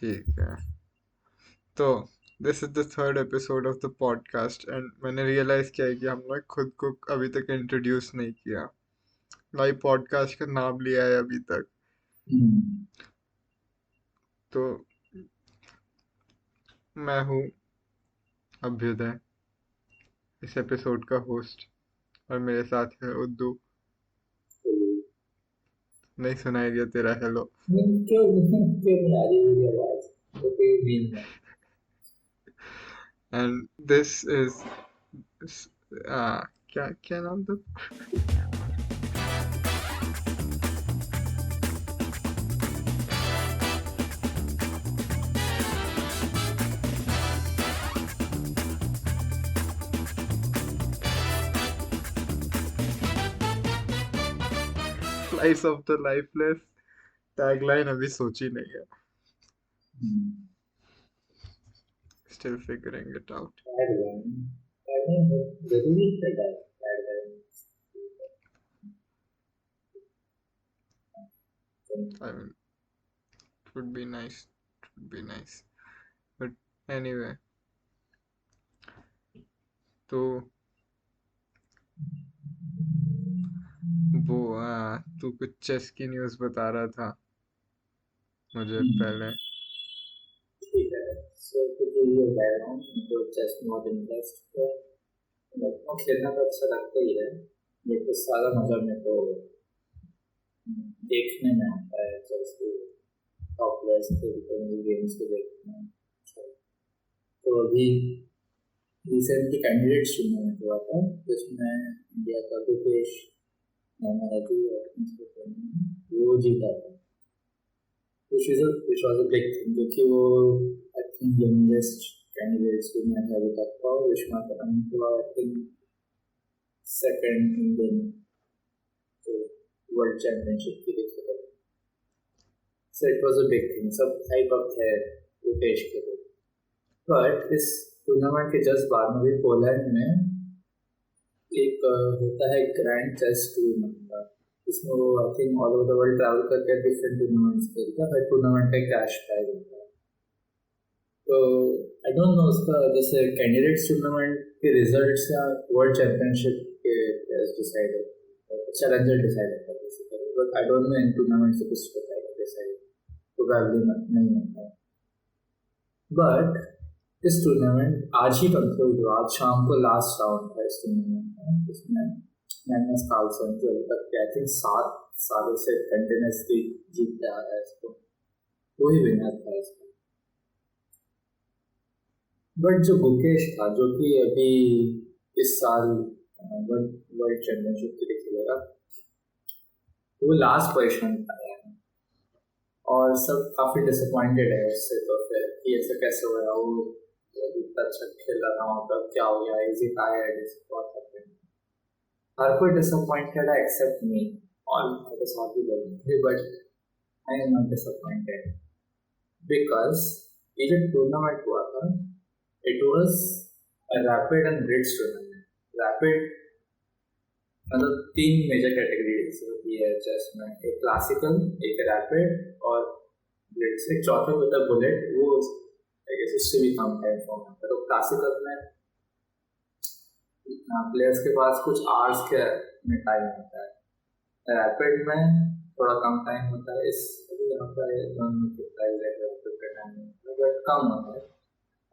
ठीक है। तो this is the third episode of the podcast and मैंने रियलाइज किया है कि हम लोग खुद को अभी तक इंट्रोड्यूस नहीं किया। भाई पॉडकास्ट का नाम लिया है अभी तक। हम्म, तो मैं हूँ अभ्युदय, इस एपिसोड का होस्ट, और मेरे साथ है उद्दू। नहीं सुनाई दिया तेरा हेलो। क्यों नहीं आ रही मेरी आवाज? तो कोई नींद है। एंड दिस इज क्या क्या नाम था? Slice of the lifeless. Tagline अभी सोची नहीं है। Hmm, still figuring it out. Tagline tagline बहुत जरूरी है। Tagline I mean it would be nice, it would be nice, but anyway, तो वो तू कुछ चेस की न्यूज़ बता रहा था मुझे पहले। ठीक है। सो टू गिव यू बैकग्राउंड, मुझे चेस में बहुत इंटरेस्ट है। मेरे को खेलना तो अच्छा लगता ही है, लेकिन सारा मजा मेरे को देखने में आता है। चेस के टॉप प्लेयर्स खेलते हैं, गेम्स को देखते हैं। तो अभी रिसेंटली कैंडिडेट्स टूर्नामेंट हुआ था, जिसमें इंडिया का गुकेश नाराजी और वो जीता था। which was a big thing, क्योंकि वो आई थिंक यंगेस्ट कैंडिडेट्स में है अभी तक का। विश्वनाथन हुआ आई थिंक सेकंड इंडियन तो वर्ल्ड चैंपियनशिप के लिए खेला। So it was a big thing, सब हाइप अप थे गुकेश के लिए। बट इस टूर्नामेंट के जस्ट बाद में भी पोलैंड में एक होता है ग्रैंड चेस टूर्नामेंट का, इसमें वो I think all over the world travel करके डिफरेंट टूर्नामेंट्स खेलता है। हर टूर्नामेंट का कैश प्राइज होता है। तो आई डोंट नो उसका जैसे कैंडिडेट्स टूर्नामेंट के रिजल्ट्स या वर्ल्ड चैंपियनशिप के डिसाइड होता है, चैलेंजर डिसाइड होता है basically. But I don't know in tournament से कुछ होता है डिसाइड, प्रोबेबली नहीं होता है। बट इस टूर्नामेंट आज ही कंक्लूड हुआ, आज शाम को लास्ट राउंड था इस टूर्नामेंट का, जिसमें मैग्नस कार्लसन जो अभी तक आई थिंक 7 सालों से कंटिन्यूसली जीतते आ रहा है इसको, वही विनर था इसका। बट जो गुकेश था, जो कि अभी इस साल वर्ल्ड चैंपियनशिप के लिए खेलेगा, वो लास्ट पोजिशन पर आया है और सब काफी डिसअपॉइंटेड है उससे। तो फिर कि ऐसा कैसे हो रहा, वो इतना अच्छा खेल रहा था, मतलब क्या हो गया, is it tired, is what happened. हर कोई डिसअपॉइंटेड है except me, all others are भी very, but I am not disappointed because ये जो टूर्नामेंट हुआ था, it was a rapid and blitz tournament. Rapid मतलब 3 मेजर कैटेगरीज होती है चेस में, एक क्लासिकल, एक रैपिड और ब्लिट्ज। एक चौथा होता है बुलेट, वो आई गेस उससे भी कम टाइम फॉर्म होता है। तो क्लासिकल में प्लेयर्स के पास कुछ आवर्स के में टाइम होता है, रैपिड में थोड़ा कम टाइम होता है। इस अभी यहाँ पर बट कम होता है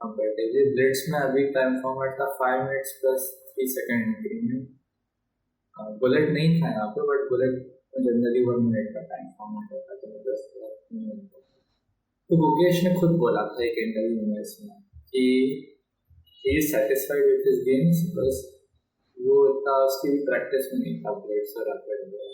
कंपेरेटिवली। ब्लिट्स में अभी टाइम फॉर्मेट था 5 minutes plus 3 second increment. Bullet नहीं था यहाँ पे, बट बुलेट जनरली 1 मिनट का टाइम फॉर्मेट होता है, तो 10 मिनट। तो गुकेश ने खुद बोला था एक इंटरव्यू में इसमें कि he is satisfied with his games, बस वो इतना उसकी प्रैक्टिस में नहीं था ब्लेड्स और रैपिड में,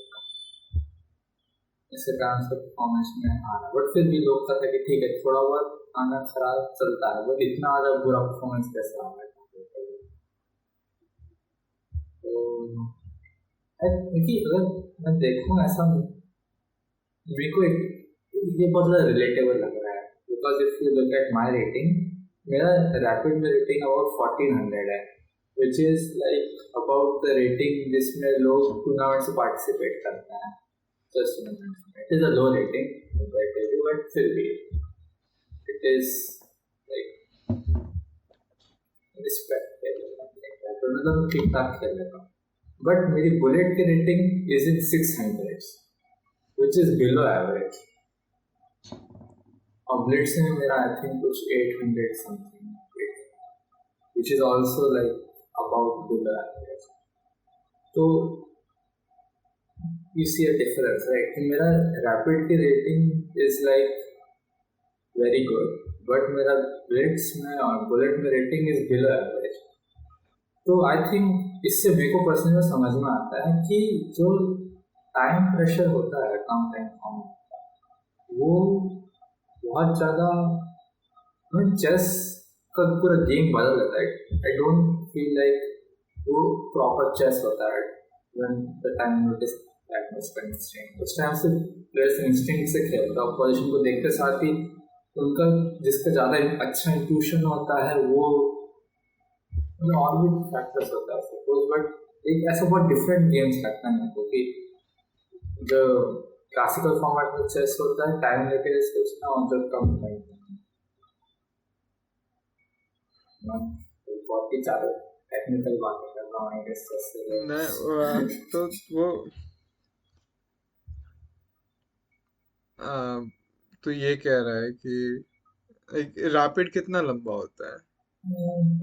इसके कारण से परफॉर्मेंस में आना। बट फिर भी लोग कहते हैं कि ठीक है, थोड़ा बहुत आना खराब चलता है, बट इतना ज़्यादा बुरा परफॉर्मेंस कैसे आ रहा है। तो क्योंकि अगर मैं देखूँ ऐसा, मेरे को ये बहुत ज़्यादा रिलेटेबल लग रहा है। Because if you look at my rating, मेरा रैपिड में रेटिंग अबाउट 1400 है, which is like about the rating जिसमें लोग टूर्नामेंट से पार्टिसिपेट करते हैं। Just it is a low rating, but फिर भी is like respectable, तो मतलब ठीक ठाक खेल लेता हूँ. बट मेरी बुलेट की rating is in 600 which is below average. और ब्लिट्स में मेरा आई थिंक कुछ 800 something, which is also like about below average. तो you see a difference, right? मेरा रैपिड की rating is like very good, but मेरा Blitz में और बुलेट में रेटिंग is below average. तो आई थिंक इससे मेरे को पर्सनली समझ में आता है कि जो टाइम प्रेशर होता है कम टाइम फॉर्म, वो बहुत ज़्यादा चेस का पूरा गेम बदल देता है. आई डोंट फील लाइक वो प्रॉपर चेस होता है when the time notice that much constraint. उस टाइम से प्लेयर्स इंस्टिंक्ट से खेलता है, पोजीशन को देखते साथ ही उनका जिसका ज़्यादा अच्छा इंट्यूशन होता है वो और भी फैक्टर्स होता है सपोज. बट एक ऐसा बहुत डिफरेंट गेम्स लगता है मेरे को कि जो क्लासिकल फॉर्मेट में चेस होता है टाइम लेके सोचना और जो कम टाइम बहुत ही ज़्यादा टेक्निकल बातें कर रहा हूँ चेस से. नहीं तो वो तो ये कह रहा है कि रैपिड कितना लंबा होता है?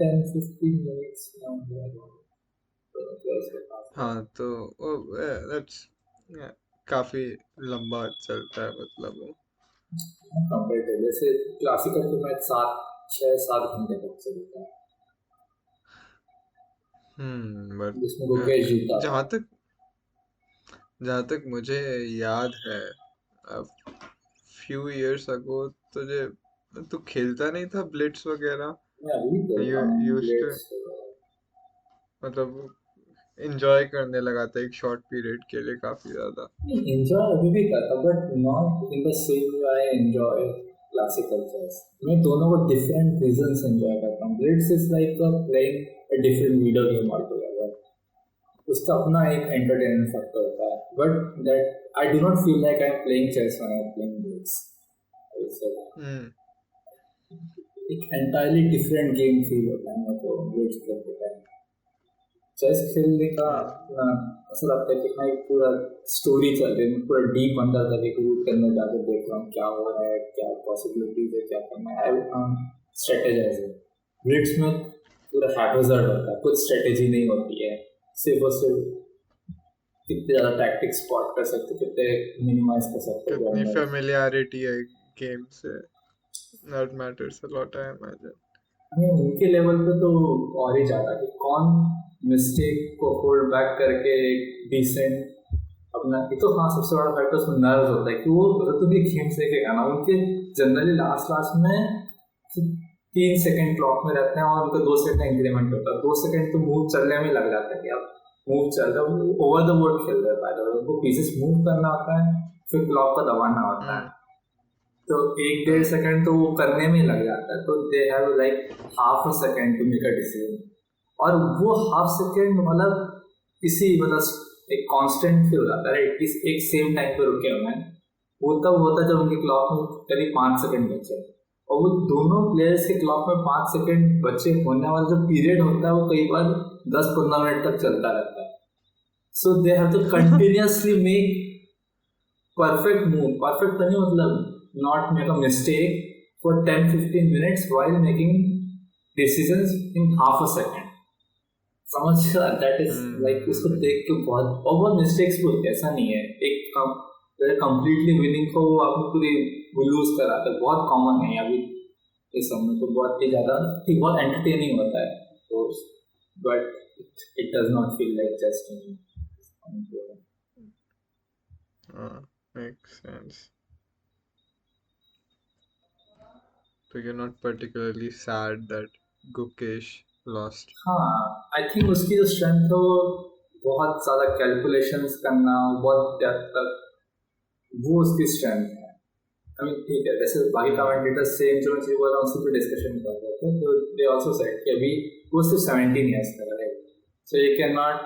10-15 मिनट्स. हाँ तो that's काफी लंबा चलता है मतलब वो. कंपेरेटिव जैसे क्लासिकल तो मैच 6-7 घंटे तक चलता है. बट जिसमें गुकेश जीता. जहाँ तक मुझे याद है फ्यू इयर्स अगो तुझे तू खेलता नहीं था ब्लिट्स वगैरह? मैं अभी खेलता हूँ यूज्ड टू ब्लेड्स. मतलब एंजॉय करने लगा था एक शॉर्ट पीरियड के लिए काफी ज्यादा. एंजॉय अभी भी करता but not in the same way I enjoy classical chess. मैं दोनों को डिफरेंट रीजंस एंजॉय करता हूँ. Blitz is like playing a different video game altogether. उसका अपना एक एंटरटेनमेंट फैक्टर होता है. But that I do not feel like I am playing chess when I am playing blitz. एक एंटायरली डिफरेंट गेम फील होता है मेरे को ब्लिट्स खेलते टाइम. चेस खेलने का ऐसा लगता है कि मैं पूरा स्टोरी चल रही है, मैं पूरा डीप अंदर तक एक रूट के अंदर जाकर देख रहा हूँ क्या हो रहा है, क्या पॉसिबिलिटीज है, क्या करना है. स्ट्रेटेजाइजिंग. ब्लिट्स में पूरा हैप्पीजर्ड होता है, कुछ स्ट्रेटेजी नहीं होती है. सिर्फ और सिर्फ कितने ज़्यादा टैक्टिक्स स्पॉट कर सकते, कितने मिनिमाइज कर सकते, कितनी फेमिलियरिटी है गेम से, that matters a lot I imagine. उनके लेवल पे तो और ही ज़्यादा कि कौन मिस्टेक को होल्ड बैक करके एक डिसेंट अपना. एक तो हाँ सबसे बड़ा फैक्टर उसमें नर्व होता है कि वो तो भी गेम देखेगा ना. उनके जनरली लास्ट में 3 सेकंड क्लॉक में रहते हैं और उनका 2 सेकंड इंक्रीमेंट होता है. 2 सेकंड तो मूव चलने में लग जाता है कि अब मूव चल रहा है. वो ओवर द बोर्ड खेल रहे हैं, उनको पीसेस मूव करना होता है, फिर क्लॉक को दबाना होता है. तो 1-1.5 सेकंड तो वो करने में लग जाता है. तो they have like half a second to make a decision. और वो हाफ सेकंड मतलब इसी मतलब एक कांस्टेंट फील हो जाता है. इस एक सेम टाइम पे रुके हुए हैं. वो तब होता है जब उनके क्लॉक में करीब 5 सेकंड बचे, और वो दोनों प्लेयर्स के क्लॉक में 5 सेकंड बचे होने वाला जो पीरियड होता है वो कई बार 10-15 मिनट तक चलता रहता है. So they have to continuously make perfect move. Perfect तो नहीं मतलब not make a mistake for 10-15 minutes while making decisions in half a second. समझ दैट इज लाइक उसको देख के बहुत मिस्टेक्स भी होते हैं. ऐसा नहीं है एक कंप्लीटली विनिंग को वो आपने पूरी लूज करा था. बहुत कॉमन है अभी इस समय तो. बहुत ही ज़्यादा ठीक बहुत एंटरटेनिंग होता है तो, but it does not feel like just makes sense. So you're not particularly sad that Gukesh lost? हाँ आई थिंक उसकी जो स्ट्रेंथ है वो बहुत ज़्यादा कैलकुलेशंस करना, बहुत डेप्थ तक, वो उसकी स्ट्रेंथ है. आई मीन ठीक है वैसे बाकी कमेंटेटर्स सेम जो मैं चीज़ बोल रहा हूँ उसी पर डिस्कशन कर रहे थे. तो दे ऑल्सो सेड कि अभी वो सिर्फ 17 ईयर्स का है. So you can not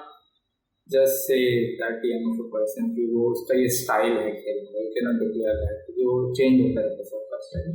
just say that young of a person कि वो उसका ये स्टाइल है खेलने का. You can not declare that क्योंकि वो चेंज होता रहता है सबका style.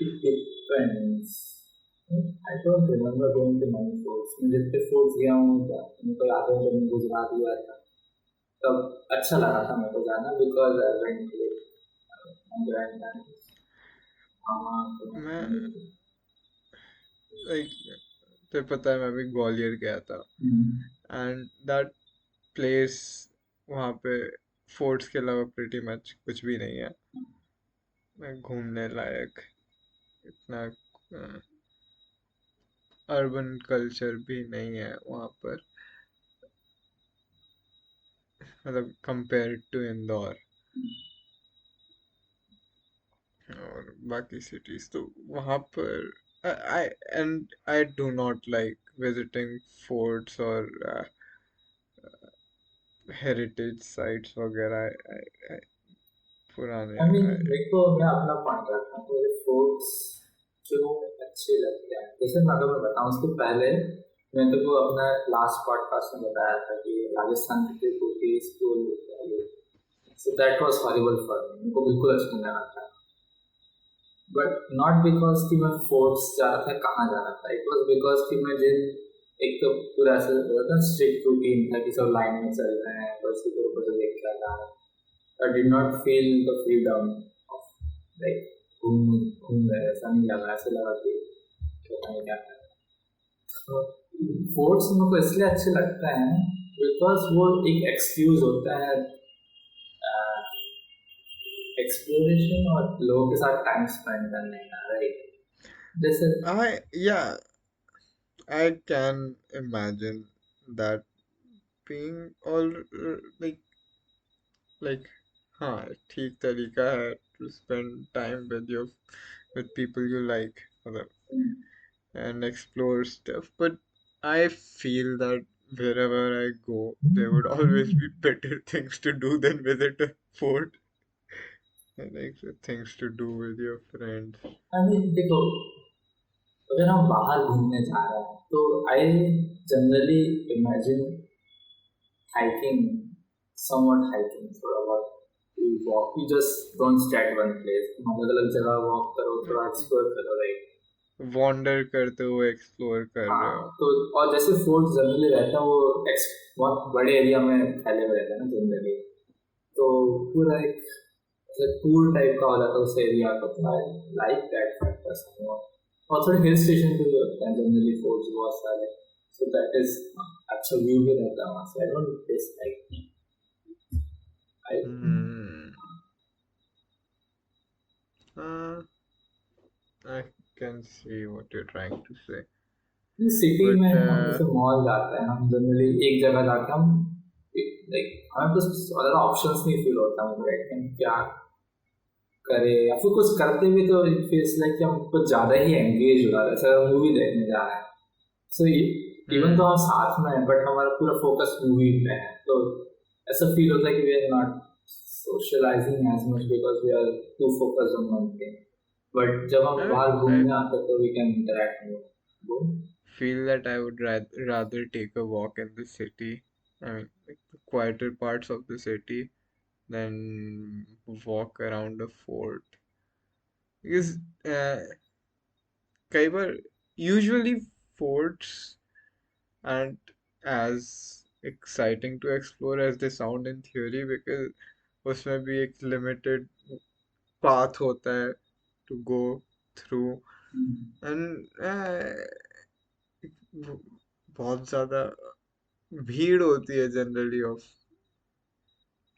It depends. I don't remember going to many forts. मैं जितने forts गया हूँ उनको याद है जब मैं गुजरात गया था तब अच्छा लगा था मेरे को जाना because I went with my grandparents. मामा मैं लाइक तो पता है मैं भी ग्वालियर गया था एंड दैट प्लेस वहाँ पे फोर्ट्स के अलावा प्रिटी मच कुछ भी नहीं है घूमने लायक इतना अर्बन कल्चर भी नहीं है वहाँ पर मतलब कंपेयर टू इंदौर और बाकी सिटीज तो वहाँ पर I and I do not like visiting forts और हेरिटेज साइट्स वगैरह पुराने I mean, मेरे को मैं अपना पॉइंट रखता हूँ मुझे फोर्ट्स जो अच्छे लगते हैं जैसे मैं अगर मैं बताऊँ उसके पहले मैंने तो अपना लास्ट पॉडकास्ट में बताया था कि राजस्थान की टूटी school so that was horrible for me मेरे को बिल्कुल अच्छा नहीं लगा था बट नॉट बिकॉज कि मैं फोर्ट्स जा रहा था कहाँ जा रहा था इट वाज बिकॉज कि मैं जिन एक तो पूरा ऐसा होता था स्ट्रिक्ट रूटीन था कि सब लाइन में चल रहे हैं बस इधर उधर देख रहा था I did not feel the freedom of like घूम रहे ऐसा नहीं लगा ऐसे लगा कि पता नहीं क्या कर फोर्ट्स मेरे को इसलिए अच्छे लगता है बिकॉज वो एक एक्सक्यूज होता है एक्सप्लोरेशन और लोगों के साथ टाइम स्पेंड करने का राइट जैसे I yeah, I can imagine that being all like like हाँ ठीक तरीका है to spend time with people you like मतलब and explore stuff but I feel that wherever I go there would always be better things to do than visit a fort and like things to do with your friends. अभी देखो अगर हम बाहर घूमने जा रहे हैं तो I generally imagine hiking, somewhat hiking थोड़ा बहुत you walk, you just don't stay at one place. तुम अलग-अलग जगह walk करो, थोड़ा explore करो, right? वॉन्डर करते हुए एक्सप्लोर कर हाँ रहे हो तो और जैसे फोर्ट जनरली रहता है वो बहुत बड़े एरिया में फैले हुए रहते हैं ना जनरली तो पूरा एक टूर टाइप का हो जाता है उस एरिया का तो आई लाइक दैट फैक्टर और थोड़े हिल स्टेशन पे भी होते हैं जनरली फोर्ट्स बहुत सारे सो दैट इज अच्छा व्यू भी रहता है वहाँ से I don't dislike I Hmm. Uh, I can see what you're trying to say, city but में हम जैसे मॉल जाते हैं हम जनरली एक जगह जाके हम लाइक हमें तो ज़्यादा ऑप्शंस नहीं फील होता है राइट हम क्या करें या फिर कुछ करते भी तो इट फील्स लाइक कि हम कुछ ज़्यादा ही एंगेज हो रहा है जैसे मूवी देखने जा रहे हैं सो इवन तो hmm. हम साथ में हैं बट हमारा पूरा फोकस मूवी पे है तो ऐसा फील होता है कि we are not socialising as much because we are too focused on one thing but जब हम बाहर I घूमने आते हैं तो we can interact more feel that I would rather take a walk in the city. I mean, like the quieter parts of the city than walk around a fort. Because कई बार usually forts aren't as exciting to explore as they sound in theory because उसमें भी एक limited path होता है to go through and बहुत ज़्यादा भीड़ होती है generally of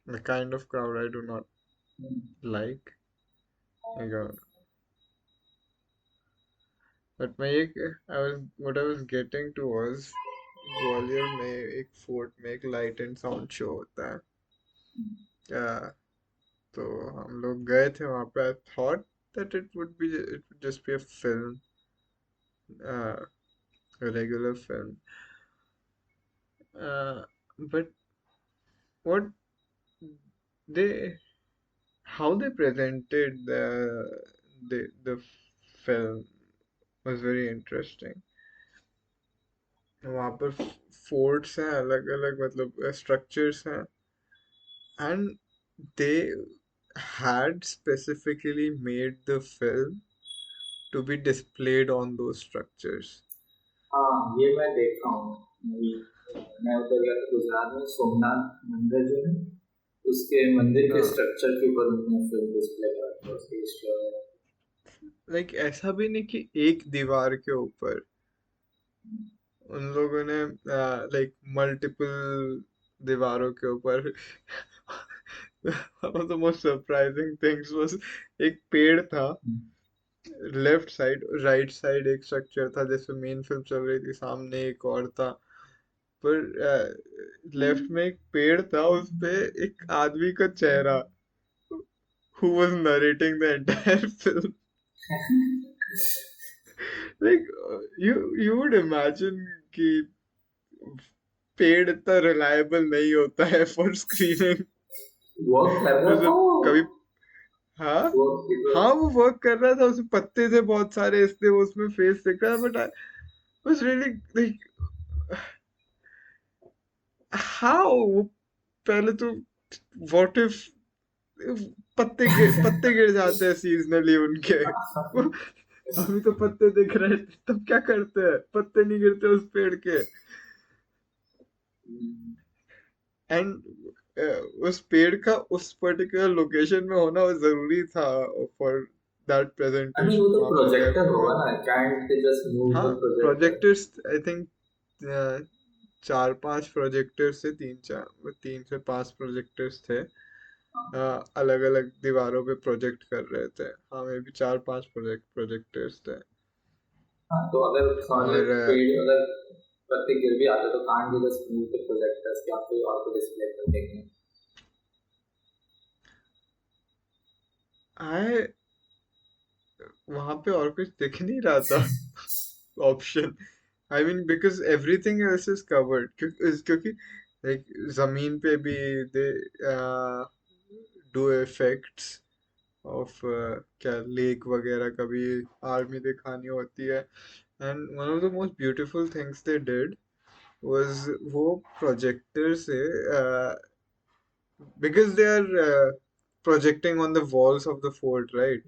the kind of crowd I do not like. Like, but मैं ये I was what I was getting to was Gwalior में एक फोर्ट में एक लाइट एंड साउंड शो होता है uh, तो हम लोग गए थे वहाँ पे I thought that it would just be a film uh, a regular film uh, but what they how they presented the film was very interesting वहाँ पर फोर्ट्स हैं अलग अलग मतलब स्ट्रक्चर्स हैं and they had specifically made the film to be displayed on those structures. हाँ ये मैं देखा हूँ मूवी। मैं उधर गया था गुजरात में, सोमनाथ मंदिर जो है उसके मंदिर के हाँ, स्ट्रक्चर के ऊपर उन्होंने फिल्म डिस्प्ले करा था, उसकी हिस्ट्री वगैरह। लाइक ऐसा भी नहीं कि एक दीवार के ऊपर, उन लोगों ने लाइक मल्टीपल दीवारों के ऊपर one of the most surprising things was एक पेड़ था, लेफ्ट साइड राइट साइड एक स्ट्रक्चर था जैसे मेन फिल्म चल रही थी, सामने एक और था, पर लेफ्ट में एक पेड़ था, उस पे एक आदमी का चेहरा, who was narrating the entire film. Like you would imagine कि पेड़ इतना रिलायबल नहीं होता है फॉर स्क्रीनिंग। वर्क कर रहा था मतलब वो, कभी, हाँ, वर्क। हाँ वो वर्क कर रहा था, उसमें पत्ते थे बहुत सारे, इसलिए वो उसमें फेस दिख रहा है, but I was really like how, पहले तो व्हाट इफ पत्ते गिर जाते हैं सीजनली उनके, अभी तो पत्ते दिख रहे हैं, तब क्या करते हैं, पत्ते नहीं गिरते उस पेड़ के। एंड उस पेड़ का उस पर्टिकुलर लोकेशन में होना जरूरी था फॉर दैट I mean वो प्रेजेंटेशन तो वहां पे प्रोजेक्टर लेफ्ट में। होगा ना, can't they just move हाँ, the projector? Projectors I think 4-5 projectors थे, 3 से 5 प्रोजेक्टर्स थे, अलग अलग दीवारों पे प्रोजेक्ट कर रहे थे, हाँ मे भी 4-5 प्रोजेक्टर्स थे। हाँ तो अगर समझ ले और पेड़ अगर पत्ते गिर भी आते तो can't they just move the projectors या कोई और को डिस्प्ले कर देंगे। आई वहां पे और कुछ दिख नहीं रहा था option, I mean because everything else is covered, क्योंकि लाइक जमीन पे भी दे डू इफेक्ट्स ऑफ क्या लेक वगैरह का भी आर्मी दिखानी होती है, and one of the most beautiful things they did was वो प्रोजेक्टर से, because they are projecting on the walls of the fort, right?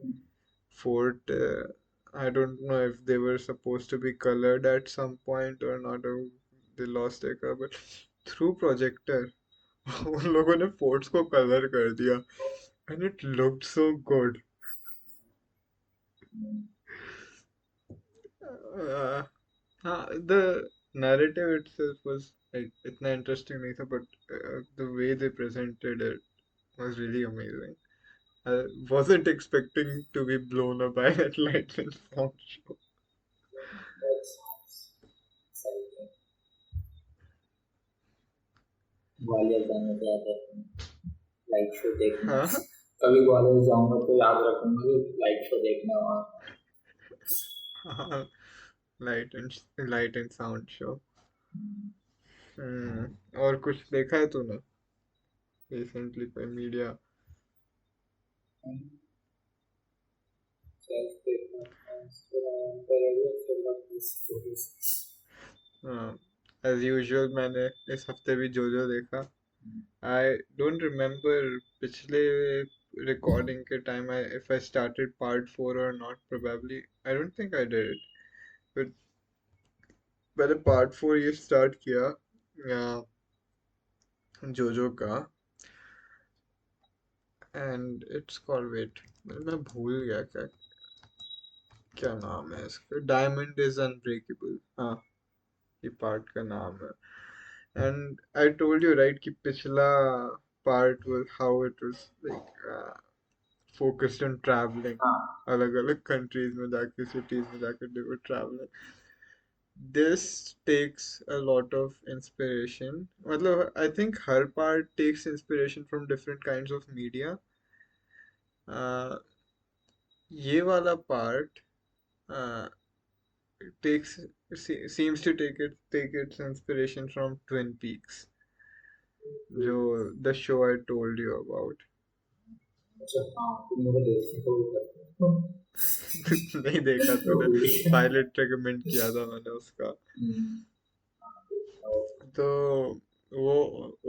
Fort, I don't know if they were supposed to be colored at some point or not, or they lost their color, but through projector उन लोगों ने forts को color कर दिया, and it looked so good. uh, the narrative itself was like इतना interesting नहीं था, but the way they presented it was really amazing. I wasn't expecting to be blown up by that light and sound show. That sounds exciting। Gwalior जाने के बाद light show देखना, हाँ, कभी ग्वालियर जाऊंगा तो याद रखूंगा कि लाइट शो देखना वहाँ। हाँ, लाइट एंड साउंड शो। और कुछ देखा है तूने रिसेंटली कोई मीडिया? सेल्फ देखना, स्टोरीज। हाँ, एज यूजुअल मैंने इस हफ्ते भी जोजो देखा। आई डोंट रिमेम्बर पिछले रिकॉर्डिंग के time I if I started part 4 और not, probably I don't think I did it, but मैंने पार्ट 4 ये स्टार्ट किया जोजो का, एंड इट्स कॉल्ड, वेट मैं भूल गया क्या क्या नाम है इसका, डायमंड इज अनब्रेकेबल, हाँ ये पार्ट का नाम है। And I told you right कि पिछला part was how it was like focused on travelling, हाँ अलग अलग कंट्रीज में जाके, सिटीज में जाके they were travelling. This takes a lot of inspiration, मतलब I think हर part takes inspiration from different kinds of media. uh, ये वाला part uh, takes seems to take its inspiration from Twin Peaks, जो the show I told you about. अच्छा हाँ तुम मेरे देखने को भी करते हो। नहीं देखा तो तूने? हुई। पायलट रेकमेंड किया था मैंने उसका, तो वो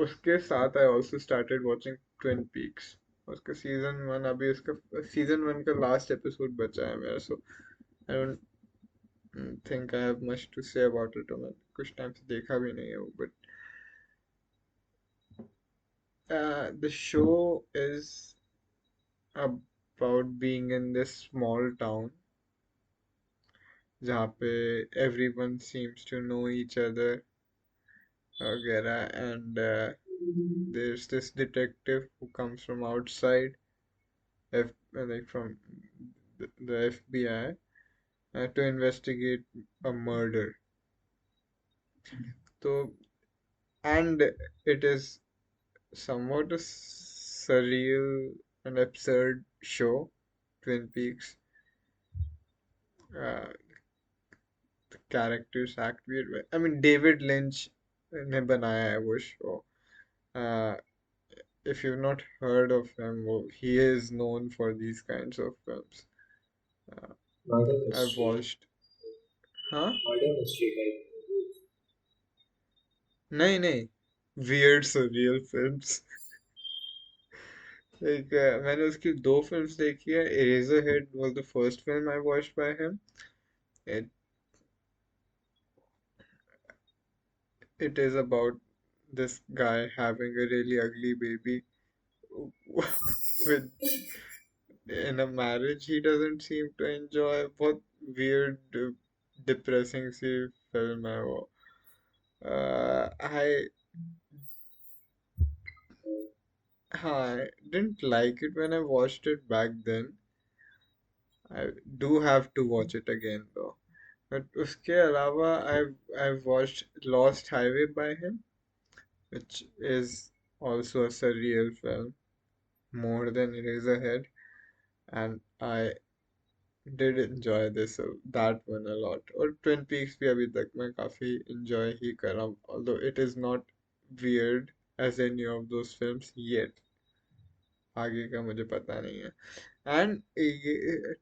उसके साथ I also started watching twin peaks. उसका सीजन 1 अभी, उसका सीजन 1 का लास्ट एपिसोड बचा है मेरा, सो I don't think I have much to say about it. मैं कुछ टाइम से देखा भी नहीं हूँ, but the show is about being in this small town जहाँ पे everyone seems to know each other वगैरह, and there's this detective who comes from outside, like from the FBI, to investigate a murder. So, and it is somewhat a surreal and absurd show, Twin Peaks. Uh, the characters act weird. I mean, David Lynch ने बनाया है वो show. Uh, if you've not heard of him, well, he is known for these kinds of films. Uh, Murder I've mystery. watched, huh? Murder mystery like नहीं नहीं, weird surreal films. Like, मैंने उसकी दो films देखी है. Eraserhead was the first film I watched by him. It it is about this guy having a really ugly baby with in a marriage he doesn't seem to enjoy. बहुत weird, depressing सी film है वो. I I didn't like it when I watched it back then. I do have to watch it again though. But उसके अलावा I've watched Lost Highway by him, which is also a surreal film, more than Eraserhead, and I did enjoy this that one a lot. और Twin Peaks भी अभी तक मैं काफी enjoy ही कर रहा हूँ, although it is not weird as any of those films yet. आगे का मुझे पता नहीं है. And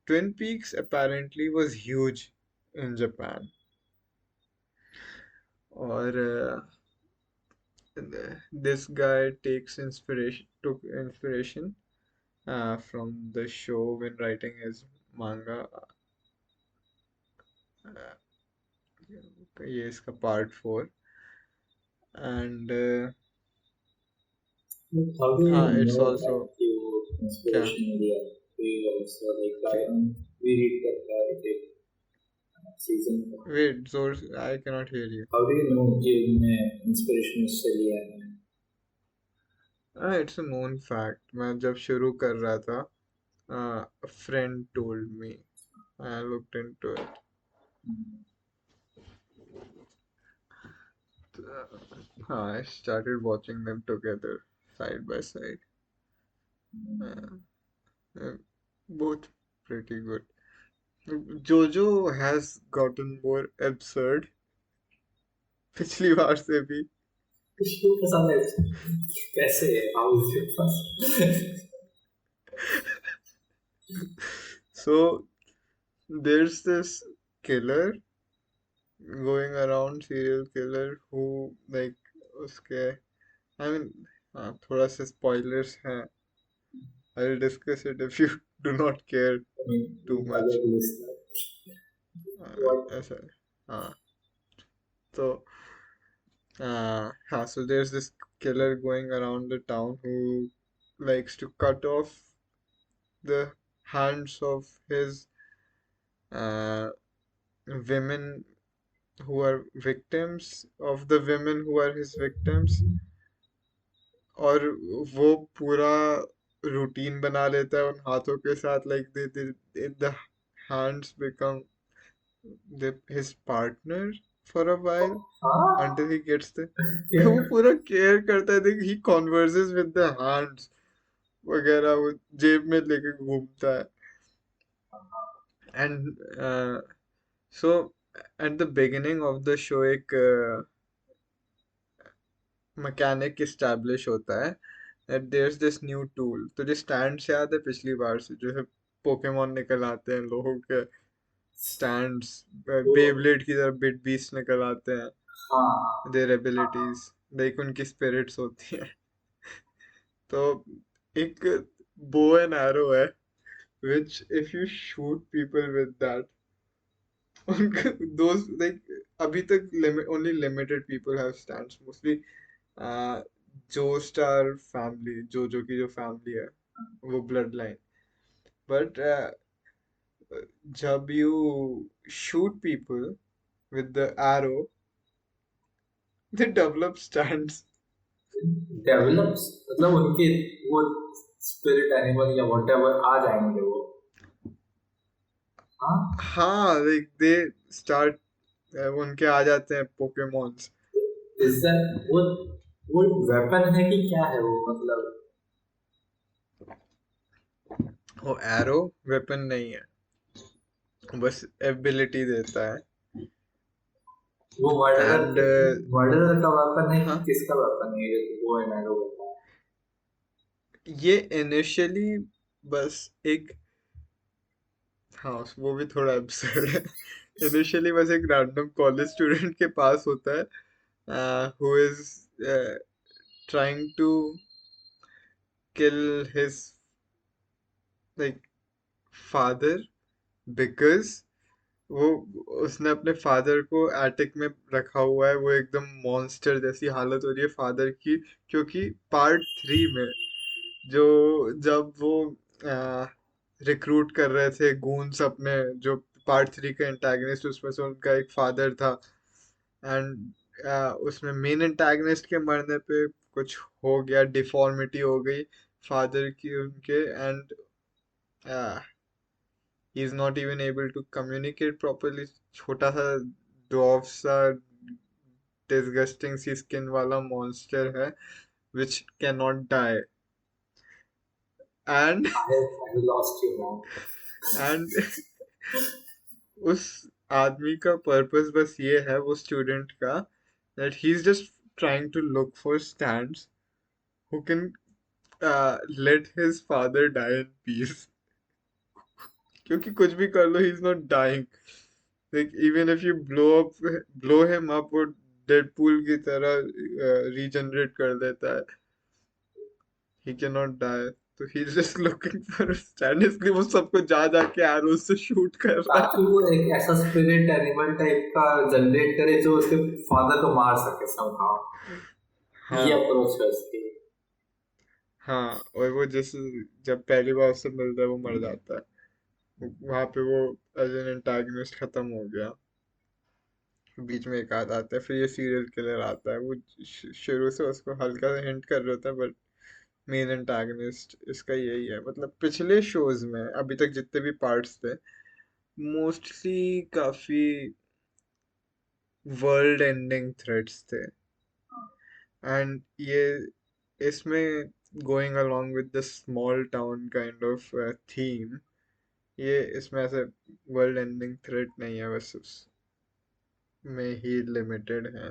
Twin Peaks apparently was huge in Japan. और this guy took inspiration from the show when writing his manga. Uh, ये इसका part 4. And how do you हाँ, it's know that also you क्या. inspiration media? Do you also like buy on we read that season? Wait, Zor, I cannot hear you. How do you know you inspiration is silly and It's a known fact. मैं जब शुरू कर रहा था, a friend told me. I looked into it. I started watching them together, side by side. Uh, uh, both pretty good. Jojo has gotten more absurd पिछली बार से भी. इसको पसंद है कैसे how is it possible? So there's this killer going around, serial killer who like उसके, I mean, थोड़ा सा spoilers हैं. I'll discuss it if you do not care I mean, too other much. listener, what ऐसा. हाँ. So so there's this killer going around the town who likes to cut off the hands of his uh, women who are victims of the women who are his victims. और वो पूरा routine बना लेता है उन हाथों के साथ, like the hands become his partner for a while हाँ until he gets the क्या वो पूरा केयर करता है. देख, he converses with the hands वगैरह, वो जेब में लेके घूमता है. And so at the beginning of the show एक मैकेनिक इस्टेब्लिश होता है that there's this new tool. तुझे स्टैंड से याद है पिछली बार से जो है पोकेमोन निकल आते हैं लोगों के स्टैंड्स, वो बेब्लेड की तरह बिट बीस्ट निकल आते हैं. हाँ देयर एबिलिटीज, लाइक उनकी स्पिरिट्स होती हैं. तो एक बो एंड एरो है which if you shoot people with that, उनका those like अभी तक only limited people have stands mostly जो स्टार फैमिली जो की जो फैमिली है वो ब्लड लाइन बट जब you shoot people with the arrow they develop stands. Develops मतलब उनके वो स्पिरिट एनिमल या व्हाटएवर आ जाएंगे वो। हाँ, हाँ like they start उनके आ जाते हैं पोकेमॉन्स. इज दैट वो वेपन है कि क्या है वो मतलब। वो एरो वेपन नहीं है बस एबिलिटी देता है. वो मर्डरर एंड मर्डरर का वेपन है कि हाँ किसका वेपन है ये वो एनारो होता है। ये इनिशियली बस एक हाँ वो भी थोड़ा absurd है. इनिशियली बस एक रैंडम कॉलेज स्टूडेंट के पास होता है who is uh, trying to kill his like father because वो उसने अपने फादर को एटिक में रखा हुआ है. वो एकदम मॉन्स्टर जैसी हालत हो रही है फादर की क्योंकि पार्ट 3 में जो जब वो रिक्रूट कर रहे थे गूंस अपने जो पार्ट 3 का एंटागनिस्ट उसमें से उनका एक फादर था. एंड उसमें मेन एंटागनिस्ट के मरने पे कुछ हो गया डिफॉर्मिटी हो गई फादर की उनके. And he is not even able to communicate properly. छोटा सा ड्वार्फ सा डिसगस्टिंग सी स्किन वाला मॉन्स्टर है which cannot die. And I lost you now. and उस आदमी का पर्पस बस ये है वो स्टूडेंट का that he's just trying to look for stands who can let his father die in peace. क्योंकि कुछ भी कर लो he is not dying. Like even if you blow him up वो डेडपूल की तरह रीजनरेट कर देता है. He cannot die. तो he is just looking for a stand इसलिए वो सबको जा जाके एरोज से शूट कर रहा है. ताकि वो एक ऐसा स्पिरिट एनिमल टाइप का जनरेट करे जो उसके फादर को मार सके समहाउ। ये हाँ अप्रोच है उसकी। हाँ और वो जैसे जब पहली बार उससे मिलता है वो मर जाता है वहां पे वो एज एन एंटागनिस्ट खत्म हो गया. बीच में एक आध आता है फिर ये सीरियल किलर आता है वो शुरू से उसको हल्का सा हिंट कर रहा था बट मेन एंटागनिस्ट इसका यही है. मतलब पिछले शोज में अभी तक जितने भी पार्ट्स थे मोस्टली काफी वर्ल्ड एंडिंग थ्रेट्स थे. एंड ये इसमें going along with the small town kind of theme ये इसमें ऐसे वर्ल्ड एंडिंग थ्रेट नहीं है बस उसमें ही लिमिटेड है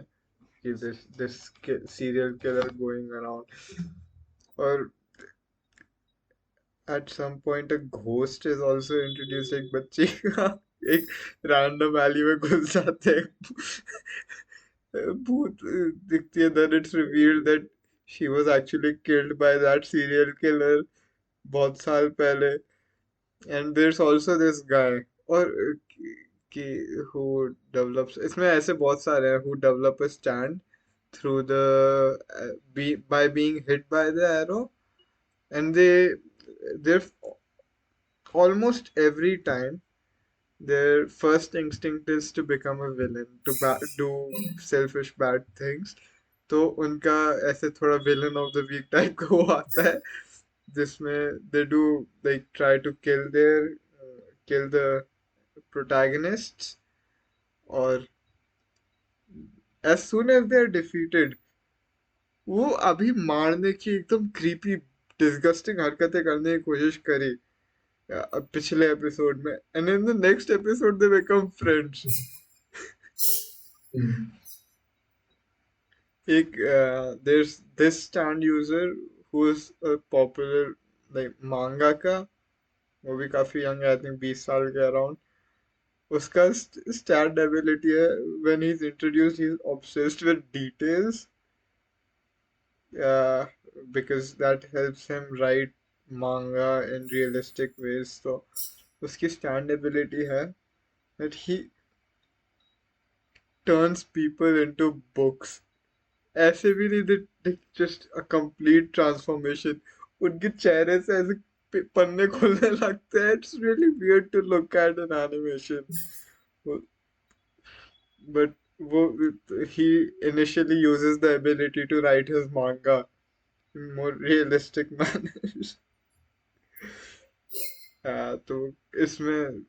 कि this serial killer going around. और at some point a ghost is also introduced. एक बच्ची का एक रैंडम alley में घुस जाते हैं भूत दिखती है. then it's revealed that she was actually killed by that serial killer बहुत साल पहले. and there's also this guy और कि who develops इसमें ऐसे बहुत सारे हैं who develop a stand through the by being hit by the arrow. and they're almost every time their first instinct is to become a villain to do selfish bad things. तो उनका ऐसे थोड़ा villain of the week type का वो आता है जिसमें they do like try to kill the protagonists. और as soon as they are defeated वो अभी मारने की एकदम creepy disgusting हरकतें करने की कोशिश करी पिछले एपिसोड में. and in the next episode they become friends. एक there's this stand user who is a popular like mangaka. वो भी काफी यंग है आई थिंक 20 साल के अराउंड. उसका स्टैंड एबिलिटी है when he's introduced he's obsessed with details uh, because that helps him write manga in realistic ways. तो उसकी स्टैंड एबिलिटी है that turns people into books. ऐसे भी नहीं, they just a complete transformation. उनके चेहरे से ऐसे पन्ने खुलने लगते हैं. It's really weird to look at an animation. But he initially uses the ability to write his manga in more realistic manners. तो इसमें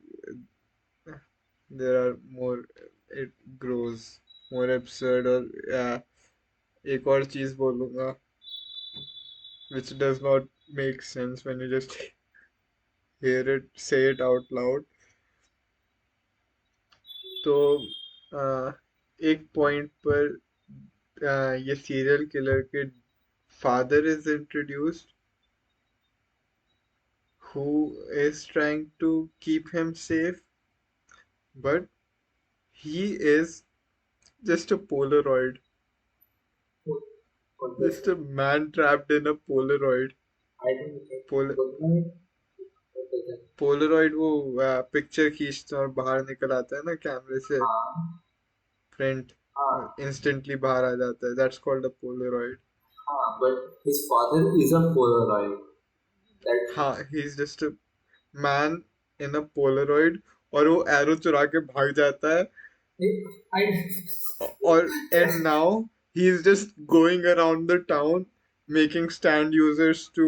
there are more, it grows more absurd. और एक और चीज बोलूंगा which does not make sense when you just hear it, say it out loud. तो uh, एक point पर ये सीरियल किलर के father is introduced who is trying to keep him safe, but he is just a Polaroid, What, what does just a man trapped in a Polaroid. I don't get Pol good night? What does that? Polaroid वो picture खींचता और बाहर निकल आता है ना कैमरे से, हाँ प्रिंट हाँ इंस्टेंटली बाहर आ जाता है. That's called a Polaroid. हाँ, but his father is a Polaroid. That हाँ, he is just a man in a Polaroid. और वो एरो चुरा के भाग जाता है. I Or and now he is just going around the town making stand users to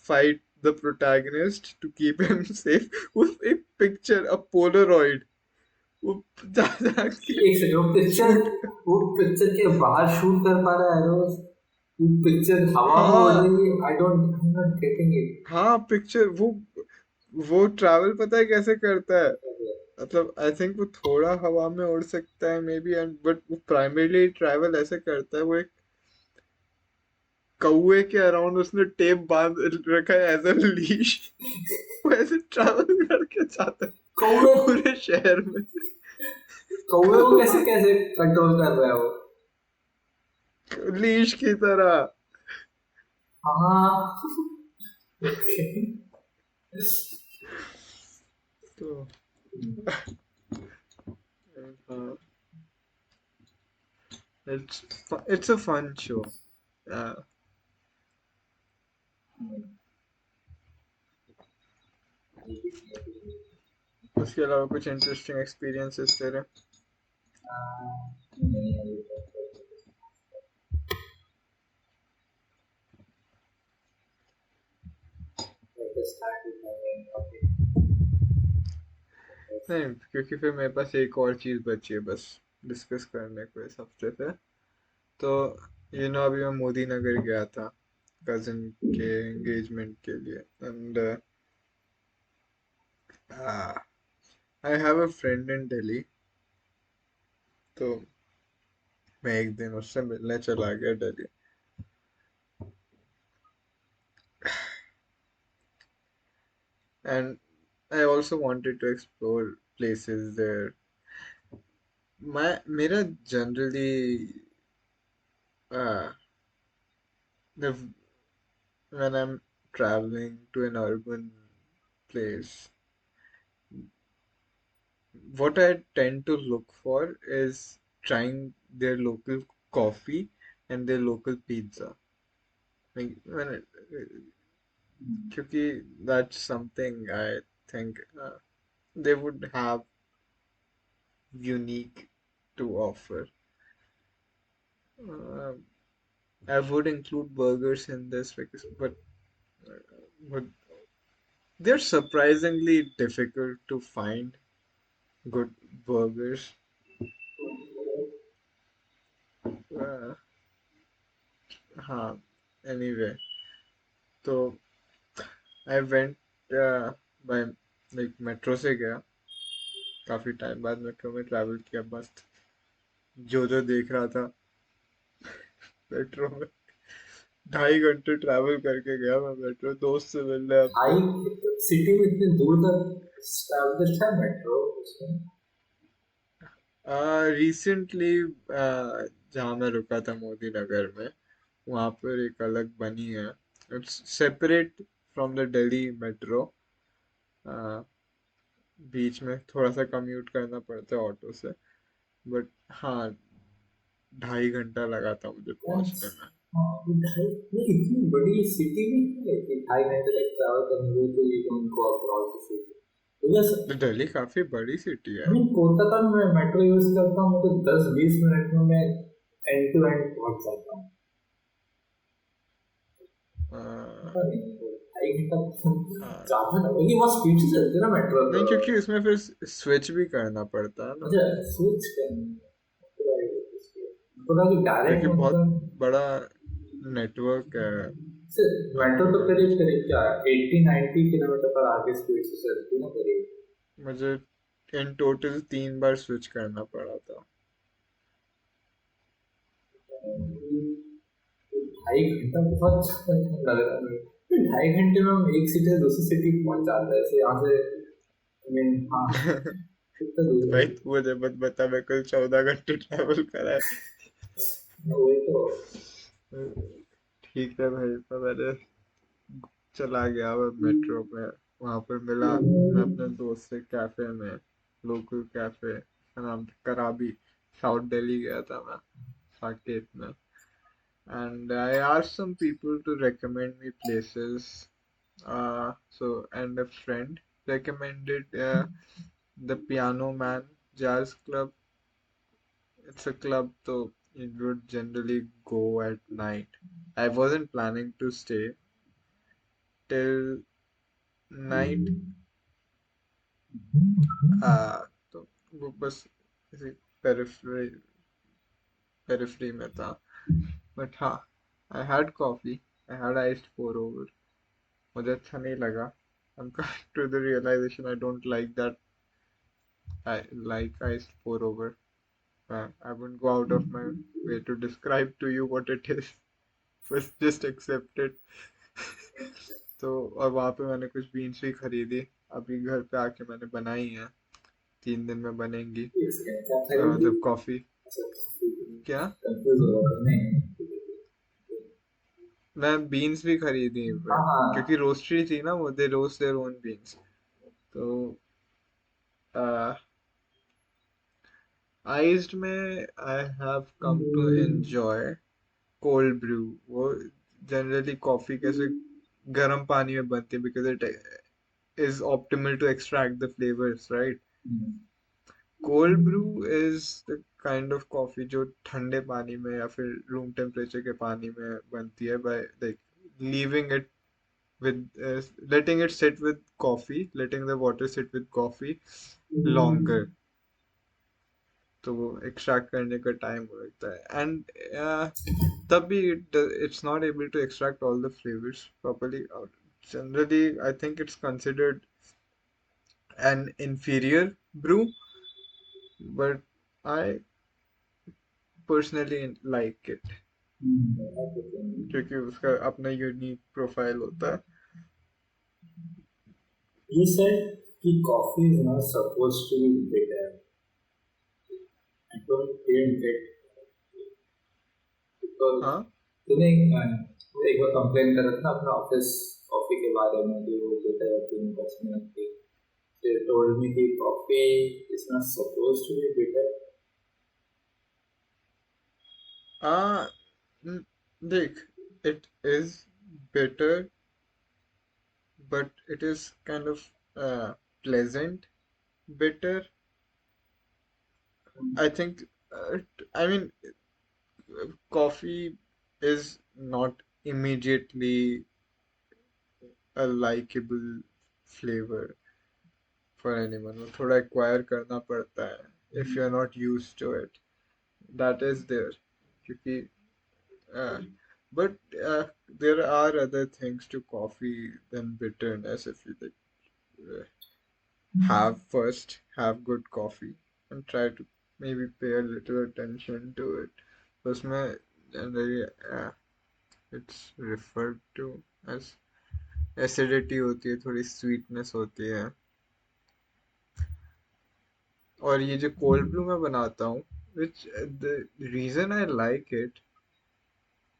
fight the protagonist to keep him safe with a picture, a Polaroid. वो जा जाके एक सेकंड शूट. वो पिक्चर के बाहर शूट कर पा रहा है रोज वो पिक्चर हवा में उड़ हाँ रही है आई नॉट गेटिंग इट हाँ, पिक्चर वो ट्रैवल पता है कैसे करता है. मतलब आई थिंक वो थोड़ा हवा में उड़ सकता है मे बी, एंड बट वो प्राइमरीली ट्रैवल ऐसे करता है. वो एक कौए के अराउंड उसने टेप बांध रखा है एज अ लीश. वो ऐसे ट्रैवल करके जाता है कौवे पूरे शहर में. कौवे को कैसे कैसे कंट्रोल कर रहा है वो लीश की तरह. हाँ ओके तो इट्स अ फन शो. उसके अलावा कुछ इंटरेस्टिंग एक्सपीरियंसेस तेरे. नहीं, क्योंकि फिर मेरे पास एक और चीज बची है बस डिस्कस करने को इस हफ्ते से. तो अभी मैं मोदी नगर गया था कजिन के एंगेजमेंट के लिए. And I have a friend in Delhi. तो मैं एक दिन उससे मिलने चला गया Delhi. And I also wanted to explore places there. मेरा generally the when I'm traveling to an urban place, what I tend to look for is trying their local coffee and their local pizza. Like क्योंकि that's something I think they would have unique to offer. Uh, I would include burgers in this because, but they're surprisingly difficult to find good burgers. Uh, हाँ, anyway, तो I went by like metro से गया. काफी time बाद metro में travel किया. मस्त जो देख रहा था मेट्रो में. 2.5 घंटे ट्रैवल करके गया मैं मेट्रो दोस्त से मिलने अपने. हाई सिटी में इतने दूर तक एस्टैब्लिश्ड है मेट्रो उसमें रिसेंटली जहाँ मैं रुका था मोदी नगर में, वहाँ पर एक अलग बनी है. It's separate from the Delhi metro. बीच में थोड़ा सा कम्यूट करना पड़ता है ऑटो से. बट हाँ, 2.5 घंटा लगा था मुझे पहुंचने में। ये इतनी बड़ी सिटी में है कि 2.5 घंटे तक ट्रैवल करने के लिए तो you don't go across the city because तो दिल्ली काफी बड़ी सिटी है। मैं कोलकाता में मेट्रो यूज करता हूँ तो 10-20 मिनट में मैं एंड टू एंड पहुंच जाता हूँ अ, पता नहीं 2.5 घंटा हाँ। ज्यादा ना क्योंकि बहुत स्पीड से चलती है ना मेट्रो नहीं, तो क्योंकि उसमें फिर स्विच भी करना पड़ता है ना, अच्छा स्विच करना तो कि डायरेक्ट क्योंकि बहुत मतलब बड़ा नेटवर्क है मेट्रो आंध्र तो करीब प्रदेश में। करीब क्या 80-90 किलोमीटर पर आगे स्पीड से चलती है ना करीब मुझे इन टोटल 3 बार स्विच करना पड़ा था। 2.5 घंटा बहुत लग रहा है 2.5 घंटे में हम एक सिटी से दूसरी सिटी पहुंच जाते हैं ऐसे यहाँ से I mean, हाँ कितना दूर है भाई तू मुझे मत बता, मैं कल 14 घंटे ट्रैवल करा है। वही तो ठीक है भाई, तो मैंने चला गया मैं मेट्रो में। वहां पर मिला मैं अपने दोस्त से कैफे में, लोकल कैफे का नाम था कराबी। साउथ दिल्ली गया था मैं, साकेत में। And I asked some people to recommend me places. So and a friend recommended the Piano Man Jazz Club. It's a club, so it would generally go at night. I wasn't planning to stay till night. तो वो बस किसी periphery periphery में था। But हाँ, I had coffee, I had iced pour over. मुझे अच्छा नहीं लगा। I'm coming to the realization I don't like that. I like iced pour over. I wouldn't go out of my way to describe to you what it is. First, just accept it. तो और वहाँ पे मैंने कुछ beans भी खरीदी। अभी घर पे आके मैंने बनाई हैं, 3 दिन में बनेंगी। क्या खरीदी मतलब कॉफी। क्या? कंफ्यूज हो रहा नहीं मैं बीन्स भी खरीदी हाँ क्योंकि हाँ रोस्टरी थी ना वो, they roast their own beans. तो आइस्ड में I have come to enjoy cold brew. वो जनरली कॉफी कैसे गर्म पानी में बनती है, because it is optimal to extract the flavours, right? Cold brew is the kind of coffee जो ठंडे पानी में या फिर रूम टेम्परेचर के पानी में बनती है, by like leaving it with letting it sit with coffee, letting the water sit with coffee longer, तो वो एक्सट्रैक्ट करने का टाइम लगता है। एंड तब भी it's not able to extract all the flavors properly. Generally I think it's considered an inferior brew, but I personally like it क्योंकि उसका अपना यूनिक प्रोफाइल होता है। You said कि coffee is not supposed to be bitter. I don't didn't get because हाँ। तूने एक बार complain करा था ना अपना ऑफिस कॉफी के बारे में कि वो बिटर होती है पर्सनल होती है So you told me that coffee is not supposed to be bitter. आ देख, it is bitter, but it is kind of pleasant bitter. I think, I mean, coffee is not immediately a likable flavor for anyone. वो थोड़ा acquire करना पड़ता है if you're not used to it. That is there. क्योंकि uh, but there are other things to coffee than bitterness. If you like, uh, have good coffee and try to maybe pay a little attention to it. उसमें generally it's referred to as acidity होती है, थोड़ी sweetness होती है। और ये जो cold brew मैं बनाता हूँ, which the reason I like it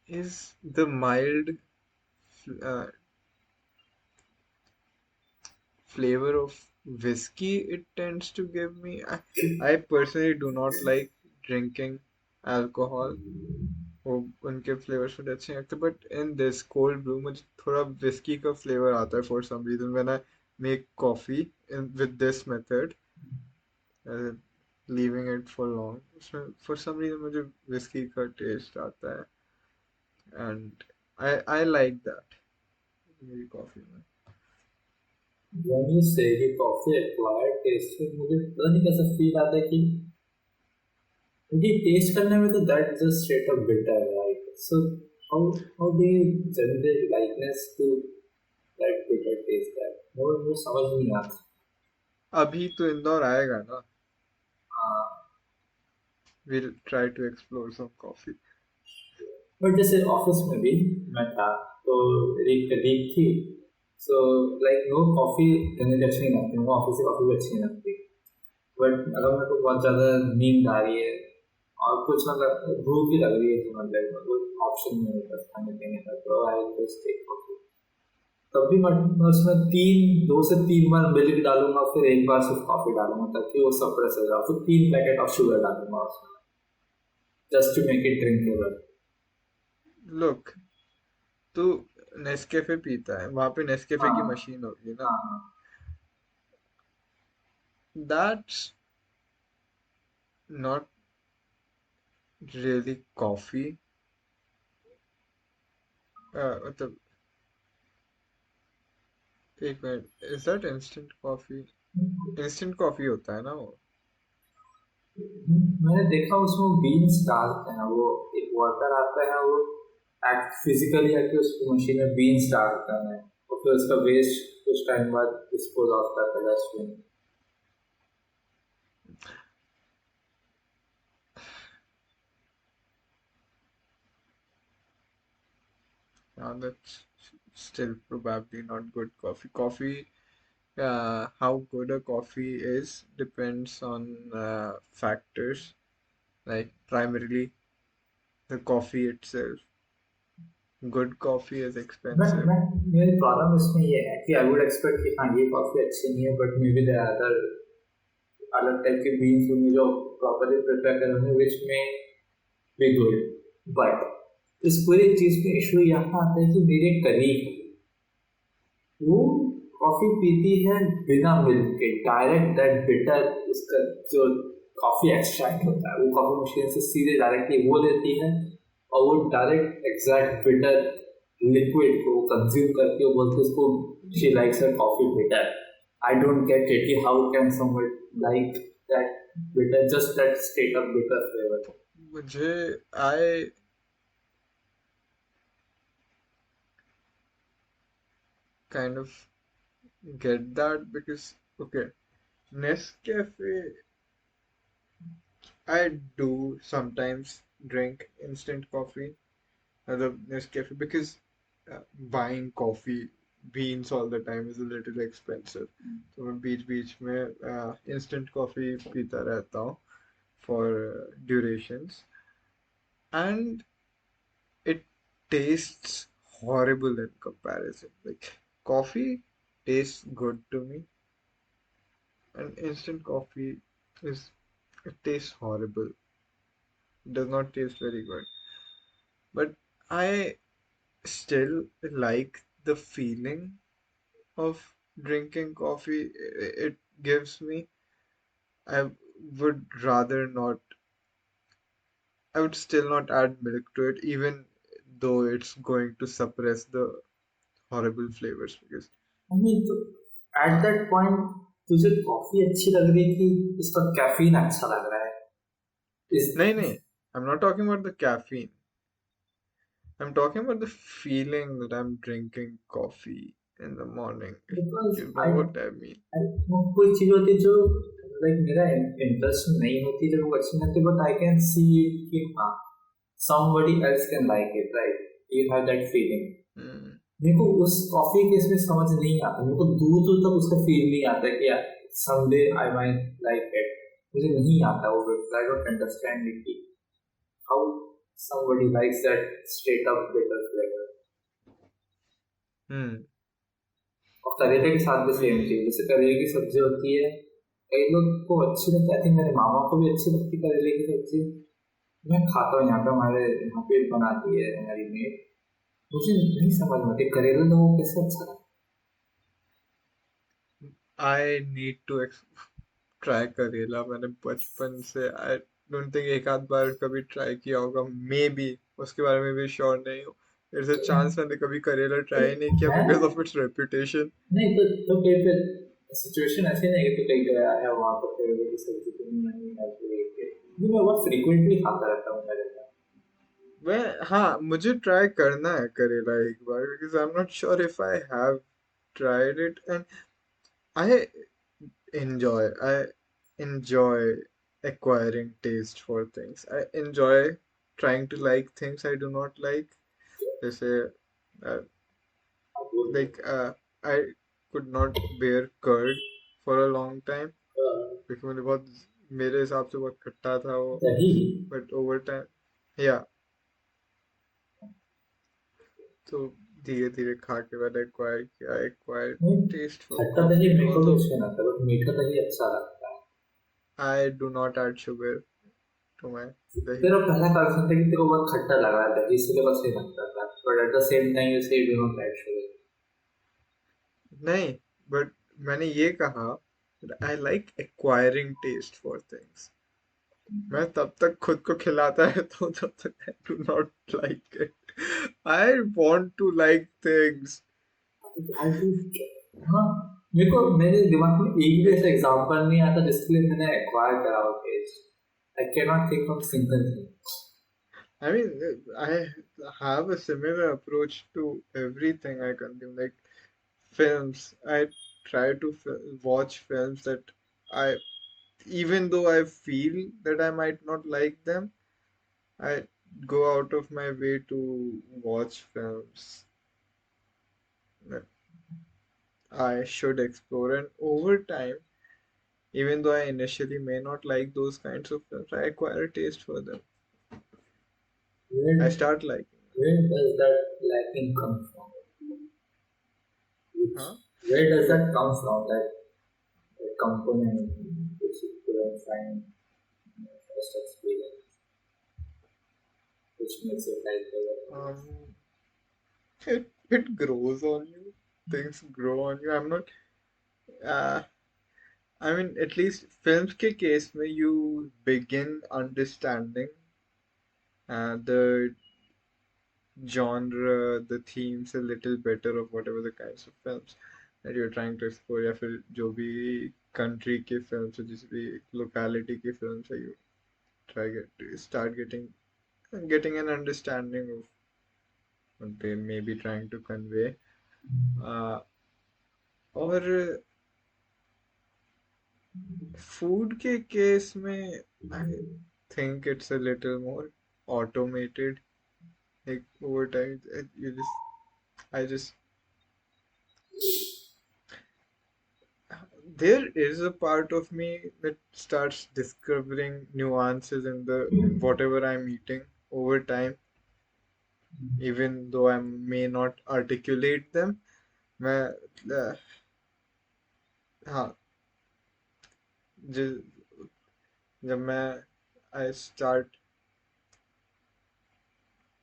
is the mild uh, flavor of whiskey it tends to give me. I personally do not like drinking alcohol, वो उनके फ्लेवर्स मुझे अच्छे नहीं लगते, but in this cold brew मुझे थोड़ा whisky का flavour आता है for some reason when I make coffee in with this method, leaving it for long, उसमें फॉर सम रीजन मुझे विस्की का टेस्ट आता है, एंड आई लाइक दैट मेरी कॉफी में। when you say कि कॉफी एक्वायर्ड टेस्ट में मुझे पता नहीं कैसा फील आता है कि क्योंकि टेस्ट करने में तो that just straight up bitter right so how do you generate likeness to that bitter taste that मुझे समझ नहीं आता अभी तो इंदौर आएगा ना, हाँ we'll try to explore some coffee. But जैसे ऑफिस में भी मैं था तो एक कलीग थी सो लाइक नो कॉफी मुझे अच्छी नहीं लगती वो ऑफिस की कॉफी भी अच्छी नहीं लगती बट अगर मेरे को बहुत ज़्यादा नींद आ रही है और कुछ मतलब भूख भी लग रही है तो मतलब कोई ऑप्शन नहीं होता खाने पीने का तो आई जस्ट टेक कॉफी तब भी मैं उसमें 2 से 3 बार मिल्क डालूंगा फिर एक बार सिर्फ कॉफी डालूंगा ताकि वो सप्रेस हो जाए फिर 3 पैकेट ऑफ शुगर डालूंगा उसमें just to make it drinkable Look, तू नेस्कैफे पीता है, वहां पे नेस्कैफे की हाँ मशीन होगी ना, हाँ that's not really coffee, मतलब एक minute, is that instant coffee? Instant coffee होता है ना वो। मैंने देखा उसमें बीन्स डालते हैं वो एक वर्कर आता है वो एक्ट फिजिकली आके उसको मशीन में बीन्स डालता है और फिर उसका वेस्ट कुछ टाइम बाद डिस्पोज ऑफ करता है dustbin That's still probably not good coffee. How good a coffee is depends on factors, like primarily the coffee itself. Good coffee is मैं expensive. मैं मेरी प्रॉब्लम इसमें ये है कि आई वुड एक्सपेक्ट कि हाँ ये कॉफी अच्छी नहीं है but maybe there are other अलग टाइप के बीन्स होंगे जो प्रॉपरली प्रिपेयर करे होंगे विच में बी गुड बट इस पूरी चीज में इशू यहाँ आता है कि मेरे कलीग वो कॉफी पीती है बिना मिल्क के डायरेक्ट दैट बिटर उसका जो कॉफी एक्सट्रैक्ट होता है वो कॉफी मशीन से सीधे डायरेक्टली वो लेती है और वो डायरेक्ट एग्जैक्ट बिटर लिक्विड को कंज्यूम करके वो बोलते हैं उसको she likes her coffee bitter I don't get it कि how can someone like that bitter just that straight up bitter flavour मुझे I kind of get that because okay, Nescafe, I do sometimes drink instant coffee, the Nescafe, because buying coffee beans all the time is a little expensive. तो मैं बीच बीच में instant coffee पीता रहता हूँ for durations, and it tastes horrible in comparison. Like coffee tastes good to me, and instant coffee is it tastes horrible. It does not taste very good. But I still like the feeling of drinking coffee it gives me. I would rather not, I would still not add milk to it, even though it's going to suppress the horrible flavors. Because I mean at that point तुझे coffee अच्छी लग रही है कि उसका caffeine अच्छा लग रहा है इस नहीं नहीं, I'm not talking about the caffeine. I'm talking about the feeling that I'm drinking coffee in the morning. If because you know I what I mean. वो कोई चीज होती है जो लाइक मेरा इंटरेस्ट नहीं होती जब वो अच्छी लगती but I can see it कि हाँ somebody else can like it right you have that feeling Hmm. मेरे को उस कॉफी के इसमें समझ नहीं आता मेरे को दूर दूर तक उसका फील नहीं आता कि someday I might like it मुझे नहीं आता वो I don't understand it कि how somebody likes that straight up bitter flavor Hmm. और करेले के साथ भी सेम चीज जैसे करेले की सब्जी होती है कई लोग को अच्छी लगती है, आई थिंक मेरे मामा को भी अच्छी लगती है करेले की सब्जी। मैं खाता हूँ, यहाँ पे हमारे यहाँ पे बनाती है हमारी मेड। मुझे नहीं समझ में आती करेला तो वो कैसे अच्छा लगता आई नीड टू ट्राई करेला। मैंने बचपन से आई डोंट थिंक एक आध बार कभी ट्राई किया होगा, मे बी। उसके बारे में भी श्योर नहीं हूँ। there's a है। चांस मैंने कभी करेला तो ट्राई नहीं किया मैं बिकॉज ऑफ इट्स रेपुटेशन। नहीं तो कहीं पे सिचुएशन ऐसी नहीं है कि तो कहीं पे आया वहाँ पर करेले की सब्जी तो नहीं है तो ये मैं बहुत फ्रीक्वेंटली खाता रहता हूँ करेला। मैं, हाँ, मुझे ट्राई करना है करेला एक बार because I am not sure if I have tried it, and I I enjoy acquiring taste for things. I enjoy trying to like things I do not like. जैसे uh, like I could not bear curd for a long time क्योंकि मुझे बहुत, मेरे हिसाब से बहुत खट्टा था वो। दही But over time, yeah, तो धीरे धीरे खा के मैंने acquired नहीं, taste for खट्टा दही coffee, मेरे को भी although अच्छा लगता है बट मीठा दही अच्छा लगता है। I do not add sugar to my dahi. तेरा पहला कंसर्न था कि तेरे को बहुत खट्टा लग रहा है दही इसलिए बस ये लगता था, but at the same time you say do not add sugar. नहीं, बट मैंने ये कहा I like acquiring taste for things. मैं तब तक खुद को खिलाता रहता हूँ तब तक I do not like it. I want to like things. I do. हाँ, मेरे को मेरे दिमाग में एक भी ऐसा एग्जांपल नहीं आता जिसके लिए मैंने एक्वायर करा हो टेस्ट। I can not think of single thing. I mean, I have a similar approach to everything I consume, like films. I try to watch films that I, even though I feel that I might not like them, I go out of my way to watch films that I should explore. And over time, even though I initially may not like those kinds of films, I acquire a taste for them. I Where start liking where does that lacking come from? them. Which, Huh? where does Like, that come from? That component which you couldn't find in your first experience, which makes it like the um, it grows on you. Things grow on you. I'm not. Uh, I mean, at least films के case में you begin understanding the genre, the themes a little better of whatever the kinds of films that you're trying to explore. या फिर जो भी country के films है, जिस भी locality के films है, you start getting an understanding of what they may be trying to convey. Uh, और फूड के केस में I think it's a little more automated. Like over time, I just, there is a part of me that starts discovering nuances in whatever I'm eating over time, even though I may not articulate them. मैं हाँ, ज- जब मैं I start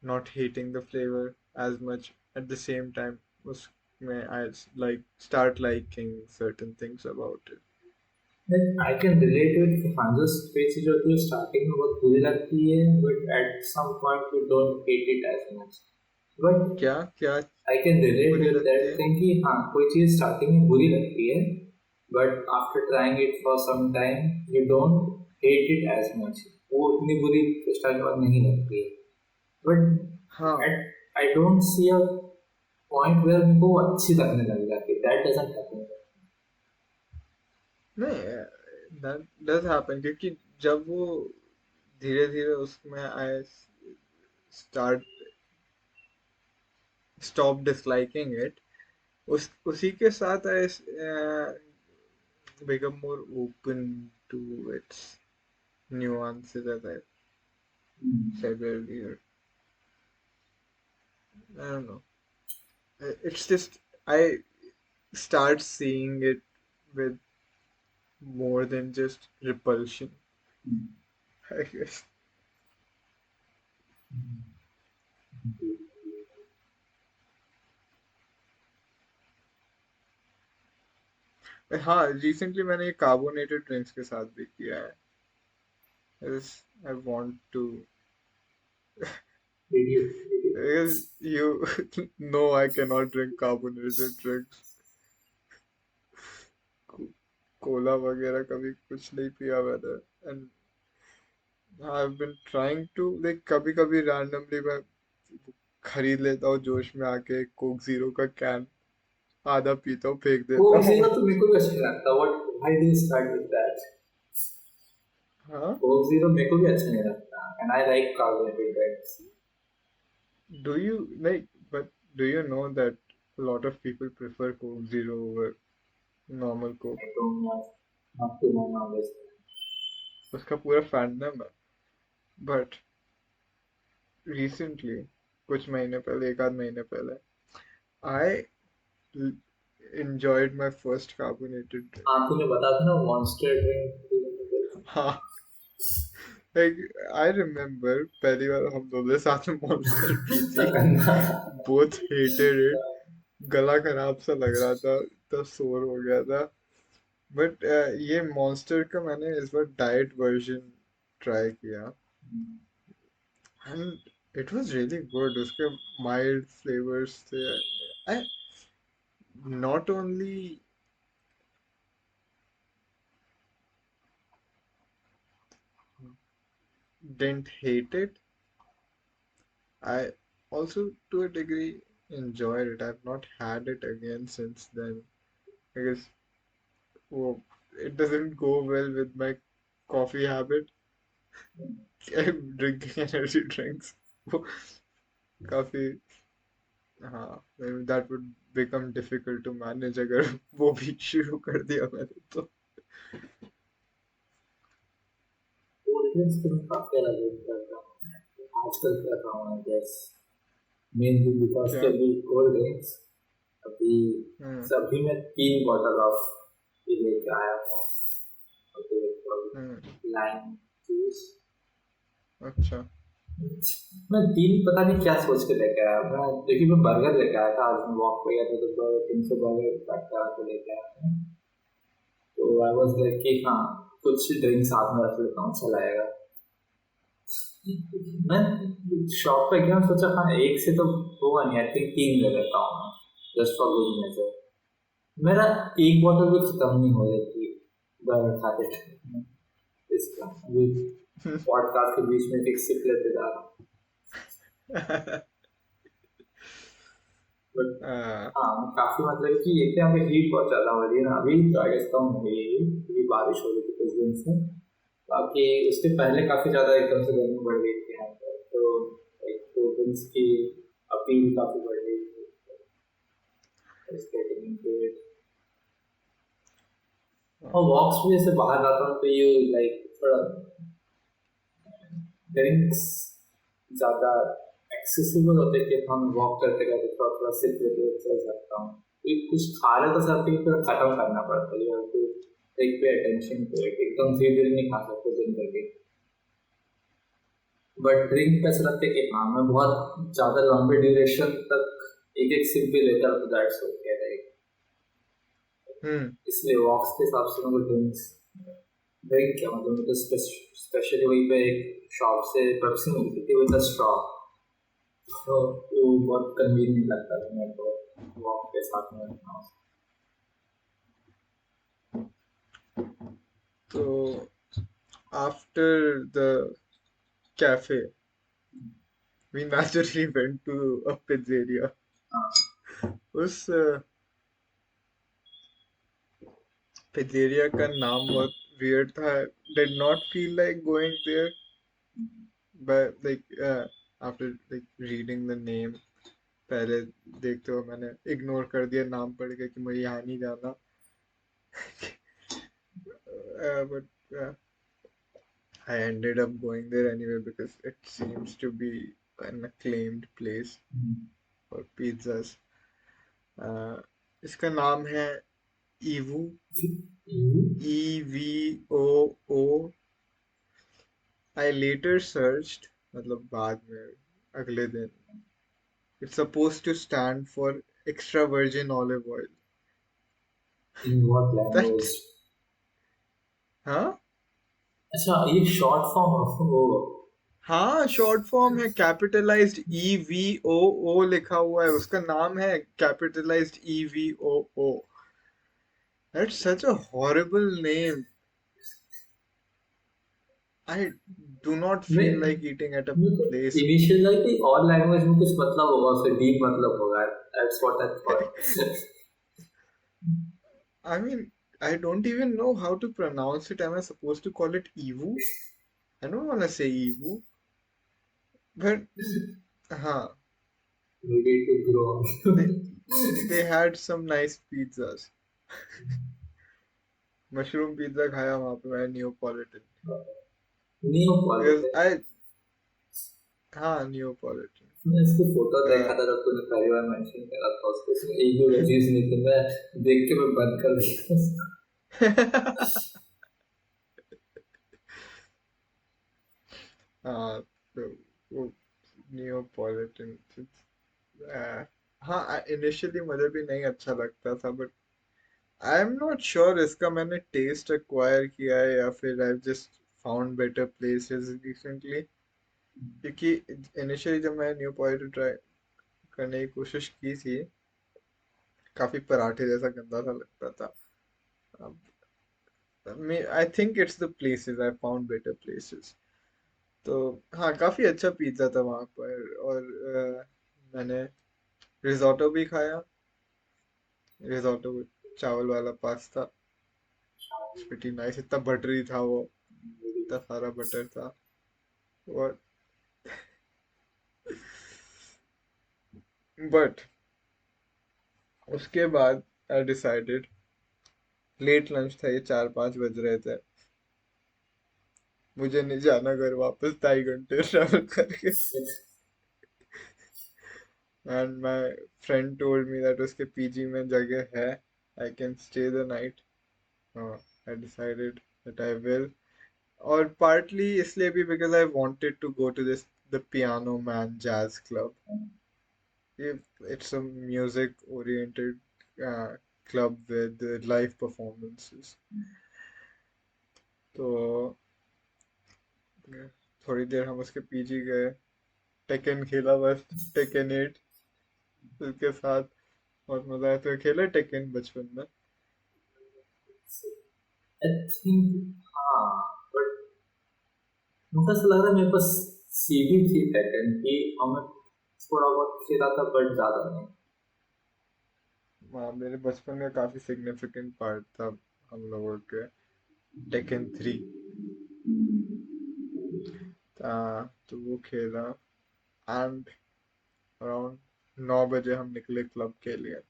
not hating the flavor as much at the same time उसमें like start liking certain things about it. Like I can relate to it. हाँ, जो space जो होती है स्टार्टिंग में बहुत बुरी लगती है but at some point you don't hate it as much. But क्या क्या आई कैन रिलेट बुरी विद लगती दैट है? थिंग कि हाँ कोई चीज़ स्टार्टिंग में बुरी लगती है but after trying it for some time you don't hate it as much. वो उतनी बुरी स्टार्ट के बाद नहीं लगती है बट हाँ, at I don't see a point where मेरे को वो अच्छी लगने लग जाती है। That doesn't happen. नहीं, that does happen क्योंकि जब वो धीरे धीरे उसमें I start stop disliking it, उसी के साथ I become more open to its nuances, as I said earlier. I don't know. It's just I start seeing it with more than just repulsion, I guess. हाँ, recently मैंने ये carbonated drinks के साथ भी किया है. I want to, Did you? because you no, I cannot drink carbonated drinks. Cola वगैरह कभी कुछ नहीं पिया मैंने. And I've been trying to, like, कभी कभी randomly मैं खरीद लेता हूँ जोश में आके कोक जीरो का कैन, आधा पीता हूँ फेंक देता Coke हूँ. Zero तो मेरे को भी अच्छा नहीं लगता. Why do you start with that? हाँ. Coke Zero मेरे को भी अच्छा नहीं लगता. And I like carbonated drinks. Do you like, but do you know that a lot of people prefer Coke Zero over normal Coke? I don't know. Not to my knowledge. उसका पूरा fandom है. But recently, कुछ महीने पहले, एक आध महीने पहले, I l- enjoyed my first carbonated drink. हाँ तूने बताया था ना Monster drink. हाँ. Like, I remember पहली बार हम दोनों साथ में मॉन्स्टर पी इतना थी. गंदा. Both hated it. गला खराब सा लग रहा था, तो सोर हो गया था. बट ये मॉन्स्टर का मैंने इस बार डाइट वर्जन ट्राई किया, and it was really good. उसके माइल्ड फ्लेवर्स थे. I not only didn't hate it, I also to a degree enjoyed it. I've not had it again since then because वो it doesn't go well with my coffee habit. I'm drinking energy drinks. वो काफी, हाँ, maybe that would become difficult to manage अगर वो भी शुरू कर दिया मैंने तो. Cold drinks तो मैं काफी अलग यूज करता हूँ. आजकल कर रहा हूँ I guess. Mainly because क्या? के अभी cold drinks अभी हम्म. सभी में 3 बॉटल ऑफ ये लेके आया हूँ. हम्म. Lime juice. अच्छा. मैं 3 पता नहीं क्या सोच के लेके आया. मैं देखिए मैं बर्गर लेके आया था. आज मैं वॉक पे गया था तो 300 बर्गर काट के आके लेके आया था. तो आई वाज लाइक कि हाँ कुछ ड्रिंक साथ में रख लेता हूँ अच्छा लगेगा. मैं शॉप पे गया सोचा हाँ एक से तो होगा नहीं. आई थिंक 3 ले लेता हूँ मैं जस्ट फॉर गुड मेजर. मेरा एक बॉटल भी खत्म नहीं हो जाती बर्गर खाते खाते. इसका अभी पॉडकास्ट के बीच में एक सिप लेते जा रहा हूँ. बट आ, हाँ काफी मतलब कि एक तो यहाँ पे हीट बहुत ज्यादा हो रही है ना. अभी तो आई गेस कम हो गई है क्योंकि बारिश हो रही थी कुछ दिन से. बाकी उसके पहले काफी ज्यादा एकदम से गर्मी बढ़ गई थी यहाँ पर. तो एक तो ड्रिंक्स की अपील काफी बढ़ गई थी. Just getting into it. और वॉक्स भी जैसे बाहर जाता हूँ तो ये लाइक थोड़ा ड्रिंक्स ज्यादा एक्सेसिबल होते हैं कि हम वॉक करते करते थोड़ा थोड़ा सिप लेते चल सकता हूँ. कुछ खा रहे तो सब फिर खत्म करना पड़ता है. तो take pay attention to it. एकदम धीरे धीरे नहीं खा सकते जिंदगी. बट ड्रिंक पे ऐसा लगता है कि हाँ मैं बहुत ज्यादा लंबे ड्यूरेशन तक एक एक सिप भी लेता हूँ तो दैट्स ओके राइट. हम्म. इसलिए वॉक्स के हिसाब से मुझे ड्रिंक्स ड्रिंक क्या मतलब मुझे स्पेशली वहीं पे एक शॉप से पेप्सी मिलती थी विद स्ट्रॉ. तो वो बहुत कन्वीनियंट लगता था मेरे को वॉक के साथ में रखना. So after the cafe, we naturally went to a pizzeria. उस पिज्जेरिया का नाम बहुत weird था. Did not feel like going there, but like after like reading the name, पहले देखते हुए मैंने इग्नोर कर दिया नाम पढ़ के कि मुझे यहाँ नहीं जाना. But I ended up going there anyway because it seems to be an acclaimed place for pizzas. इसका नाम है Yiwu, You? EVOO. I later searched, मतलब बाद में, अगले दिन. It's supposed to stand for extra virgin olive oil. In what That, language? हाँ. अच्छा ये शॉर्ट फॉर्म ऑफ वो हाँ, शॉर्ट फॉर्म है. कैपिटलाइज्ड EVOO लिखा हुआ है. उसका नाम है capitalised EVOO. That's such a horrible name. I do not मैं feel like eating at a place. Initial like और लैंग्वेज में कुछ मतलब होगा फिर डीप मतलब होगा that's what I thought I mean, I don't even know how to pronounce it. Am I supposed to call it Evu? I don't want to say Evu, but huh, maybe to grow they they had some nice pizzas. Mushroom pizza खाया वहां पे मैं Neapolitan. Because Neapolitan I हाँ Neapolitan. मैं इसकी photo देखा Uh, था जब तूने पहली बार मेंशन करा था उसको उसमें एक दो लजीज नहीं थे मैं देख के मैं बंद कर दिया उसको हाँ तो वो नियोपॉलिटन. हाँ इनिशियली मुझे भी नहीं अच्छा लगता था but I am not sure इसका मैंने टेस्ट एक्वायर किया है या फिर I just found better places recently. क्योंकि इनिशियली जब मैं न्यू पॉलिटन ट्राई करने की कोशिश की थी काफी पराठे जैसा गंदा सा लगता था. I think it's the places I found better places. तो हाँ काफी अच्छा पिज्जा था वहां पर. और मैंने रिजोटो भी खाया. रिजोटो चावल वाला पास्ता. Pretty nice. इतना बटरी था वो. इतना सारा बटर था. और बट उसके बाद आई डिसाइडेड. लेट लंच था ये 4-5 बज रहे थे. मुझे नहीं जाना घर वापस 2.5 घंटे ट्रैवल करके. And my friend told me that उसके पीजी में जगह है. I can stay the night. I decided that I will. और पार्टली इसलिए भी because I wanted to go to this the Piano Man Jazz Club. It's a music oriented club with live performances. तो थोड़ी देर हम उसके PG गए. Taken खेला बस. टेकन 8 उसके साथ. बहुत मजा आया. तो खेला टेकन बचपन में. आई थिंक हाँ बट मुझे ऐसा लग रहा है मेरे पास सीडी थी टेकन की और मैं थोड़ा बहुत खेला था बट ज्यादा नहीं हाँ मेरे बचपन का काफी सिग्निफिकेंट पार्ट था हम लोगों के. टेकन 3 था. तो वो खेला. एंड अराउंड 9 बजे हम निकले क्लब के लिए.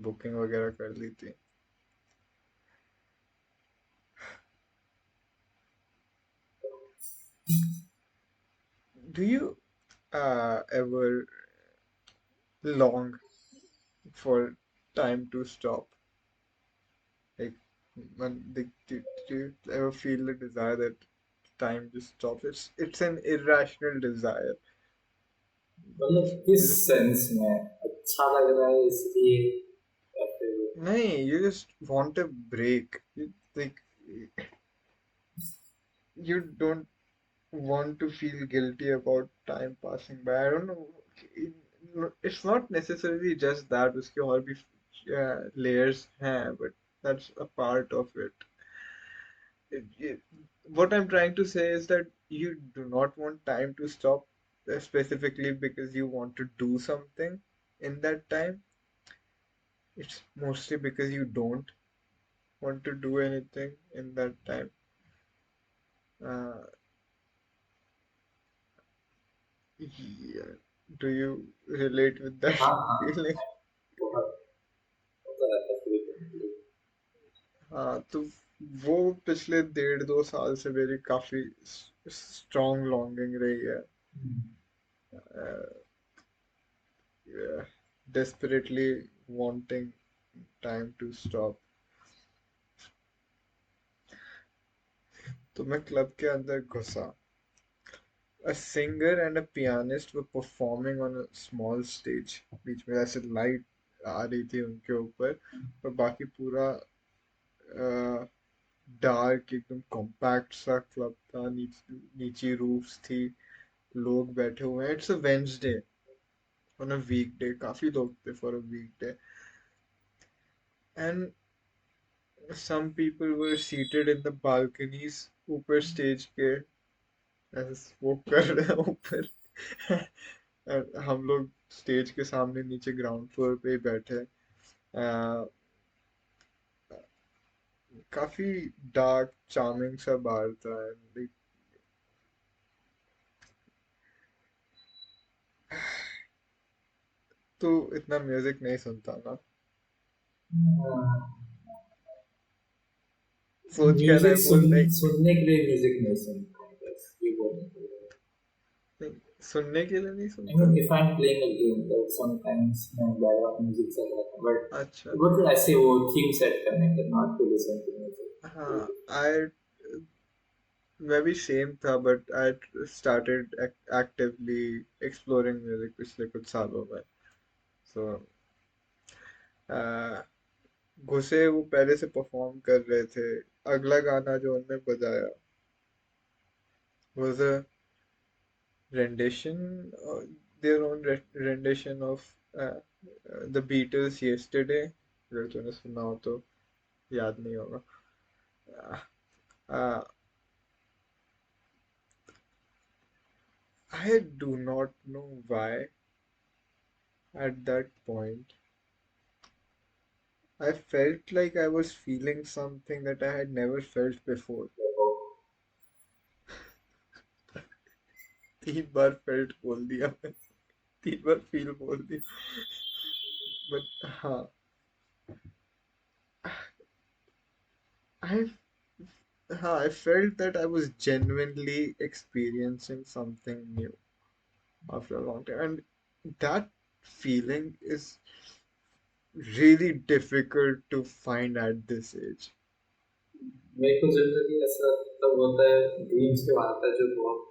बुकिंग वगैरह कर ली थी. Do you ever long for time to stop? Like, do you ever feel the desire that time just stops? It's an irrational desire. मतलब You किस just सेंस में अच्छा लग रहा है इसलिए या फिर nahin, you just want a break. Like you don't want to feel guilty about time passing by. I don't know. It's not necessarily just that. उसके और भी layers हैं, but that's a part of it. it, what I'm trying to say is that you do not want time to stop specifically because you want to do something in that time. It's mostly because you don't want to do anything in that time. Uh, yeah. Do you relate with that हाँ हाँ feeling? बहुत होता रहता है frequently। हाँ तो वो पिछले 1.5-2 साल से मेरी काफी स्ट्रॉन्ग लॉन्गिंग रही है. Uh, yeah, desperately wanting. Time to stop. तो मैं क्लब के अंदर घुसा। A singer and a pianist were performing on a small stage। बीच में ऐसे लाइट आ रही थी उनके ऊपर, और बाकी पूरा डार्क एकदम कॉम्पैक्ट सा क्लब था। नीचे रूफ्स थी, लोग बैठे हुए हैं। It's a Wednesday on a weekday, काफी लोग थे for a weekday. And some people were seated in the balconies ऊपर स्टेज के, ऐसे स्मोक कर रहे हैं ऊपर। और हम लोग स्टेज के सामने नीचे ग्राउंड फ्लोर पे ही बैठे। काफी डार्क चार्मिंग सा बार था। like, तू इतना म्यूजिक नहीं सुनता ना, सोच क्या रहा म्यूजिक है, बोल नहीं। सुनने के लिए म्यूजिक नहीं सुनता हूँ, बस ये बोलने के लिए। नहीं, सुनने के लिए नहीं I mean, सुनता। if I'm playing a game, like sometimes मैं background music चल रहा था, अच्छा। but वो तो ऐसे वो theme set करने के, not to listen to music. हाँ, आई मैं भी सेम था, but I started actively exploring music पिछले कुछ सालों में। सो घुसे, वो पहले से परफॉर्म कर रहे थे। अगला गाना जो उनने बजाया was a rendition, their own rendition of the Beatles Yesterday। अगर तूने सुना हो तो याद नहीं होगा। uh, I do not know why at that point I felt like I was feeling something that I had never felt before। तीन बार felt बोल दिया मैं, तीन बार फील बोल दिया। बट हाँ, I I felt that I was genuinely experiencing something new after a long time, and that feeling is really difficult to find at this age। मेरे को जनरली ऐसा तब होता है, ड्रीम्स के आता है जो बहुत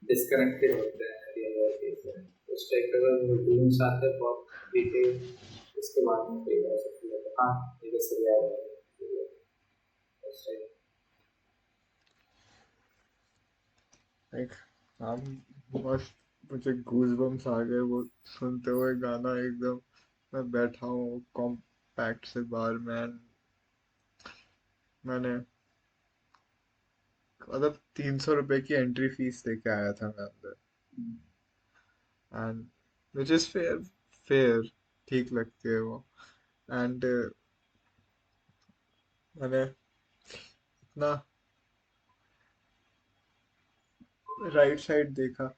डिस्कनेक्टेड होते हैं रियल लाइफ से। उस टाइप का अगर ड्रीम्स आते हैं बहुत डिटेल, उसके बाद में कोई ऐसा फील होता है, हाँ ये सही आ रहा है उस टाइप। लाइक हम मस्त, मुझे गूज़बम्स आ गए वो सुनते हुए गाना एकदम। मैं बैठा हूँ कॉम्पैक्ट से बार में, and मैंने मतलब 300 रुपए की एंट्री फीस लेके आया था मैं अंदर। And which is fair, fair, ठीक लगती है वो। एंड मैंने इतना राइट साइड देखा,